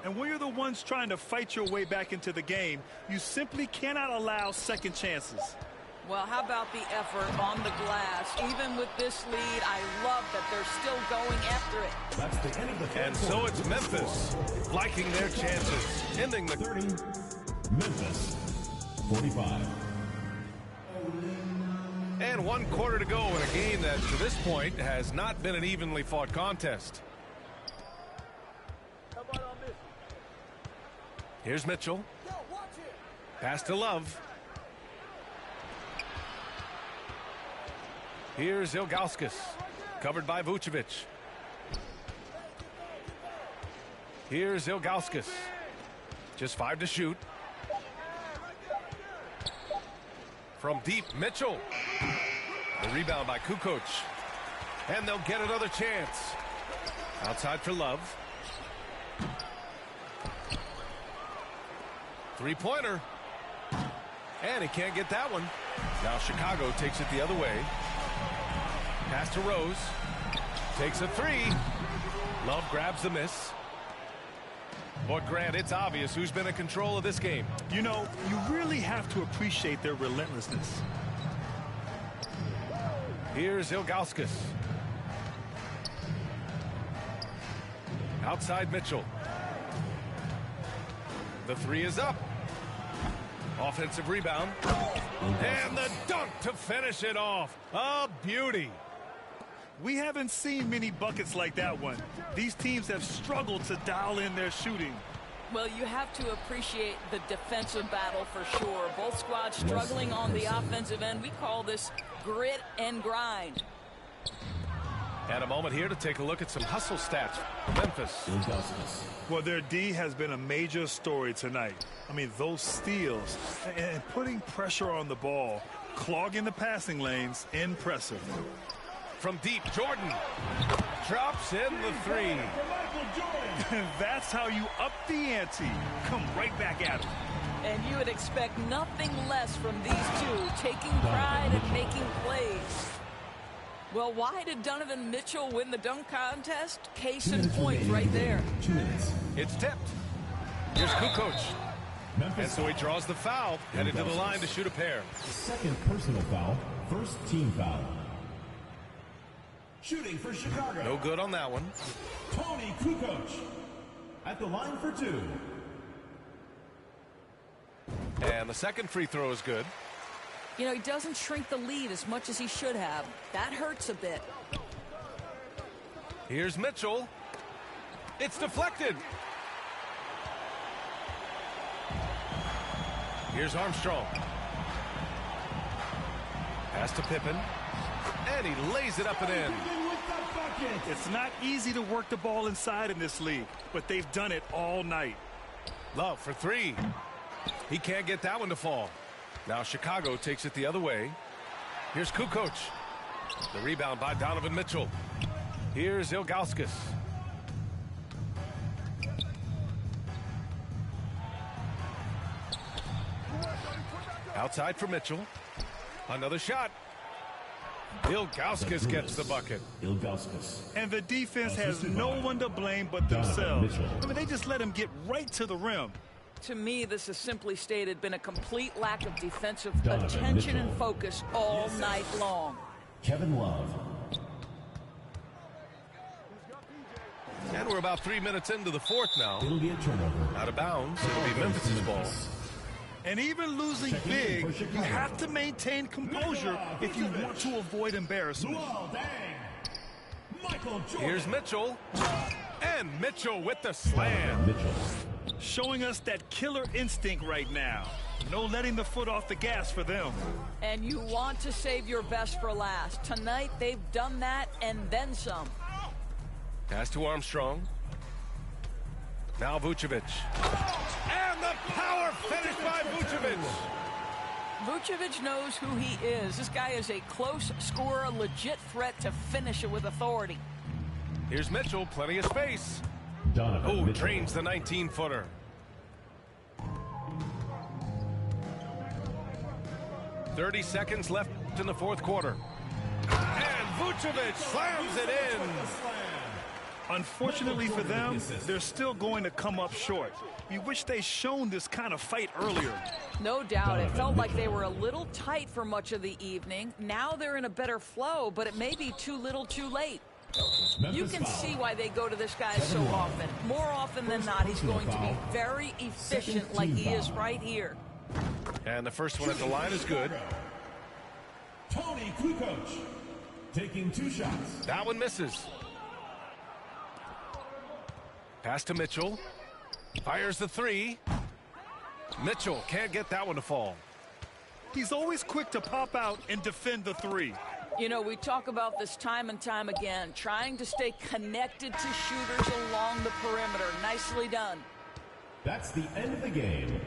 And when you're the ones trying to fight your way back into the game, you simply cannot allow second chances. Well, how about the effort on the glass? Even with this lead, I love that they're still going after it. That's the end of the third And so it's Memphis liking their chances, ending the 30. Memphis, 45. And 1 quarter to go in a game that, to this point, has not been an evenly fought contest. Here's Mitchell. Pass to Love. Here's Ilgauskas, covered by Vucevic. Here's Ilgauskas. Just 5 to shoot. From deep, Mitchell. The rebound by Kukoc. And they'll get another chance. Outside for Love. Three-pointer. And he can't get that one. Now Chicago takes it the other way. Pass to Rose. Takes a three. Love grabs the miss. But Grant, it's obvious who's been in control of this game. You know, you really have to appreciate their relentlessness. Here's Ilgauskas. Outside Mitchell. The three is up. Offensive rebound. And the dunk to finish it off. A beauty. We haven't seen many buckets like that one. These teams have struggled to dial in their shooting. Well, you have to appreciate the defensive battle for sure. Both squads struggling on the offensive end. We call this grit and grind. And a moment here to take a look at some hustle stats for Memphis. Well, their D has been a major story tonight. I mean, those steals and putting pressure on the ball, clogging the passing lanes, impressive. From deep, Jordan drops in the three. That's how you up the ante. Come right back at it. And you would expect nothing less from these two, taking pride and making plays. Well, why did Donovan Mitchell win the dunk contest? Case in point right there. 2 minutes. It's tipped. Here's Kukoc. And so he draws the foul, headed to the line to shoot a pair. Second personal foul, first team foul. Shooting for Chicago. No good on that one. Tony Kukoc at the line for 2. And the second free throw is good. You know, he doesn't shrink the lead as much as he should have. That hurts a bit. Here's Mitchell. It's deflected. Here's Armstrong. Pass to Pippen. And he lays it up and in. It's not easy to work the ball inside in this league, but they've done it all night. Love for 3. He can't get that one to fall. Now Chicago takes it the other way. Here's Kukoc. The rebound by Donovan Mitchell. Here's Ilgauskas. Outside for Mitchell. Another shot. Ilgauskas gets the bucket. Ilgauskas. And the defense has no one to blame but themselves. I mean, they just let him get right to the rim. To me, this has simply stated been a complete lack of defensive attention and focus all night long. Kevin Love. And we're about 3 minutes into the fourth now. It'll be a turnover. Out of bounds. It'll be Memphis' ball. And even losing big, you have to maintain composure if you want to avoid embarrassment. Whoa, dang. Michael Jordan. Here's Mitchell. And Mitchell with the slam. Mitchell. Showing us that killer instinct right now. No letting the foot off the gas for them. And you want to save your best for last. Tonight, they've done that and then some. Pass to Armstrong. Now Vucevic. And the power finish by Vucevic. Vucevic knows who he is. This guy is a close scorer, a legit threat to finish it with authority. Here's Mitchell, plenty of space. Donovan Mitchell. Drains the 19-footer. .30 seconds left in the fourth quarter. And Vucevic slams it in. Unfortunately for them, they're still going to come up short. You wish they'd shown this kind of fight earlier. No doubt. It felt like they were a little tight for much of the evening. Now they're in a better flow, but it may be too little too late. You can see why they go to this guy so often. More often than not, he's going to be very efficient like he is right here. And the first one at the line is good. Tony Kukoc taking 2 shots. That one misses. Pass to Mitchell. Fires the 3. Mitchell can't get that one to fall. He's always quick to pop out and defend the 3. You know, we talk about this time and time again, trying to stay connected to shooters along the perimeter. Nicely done. That's the end of the game.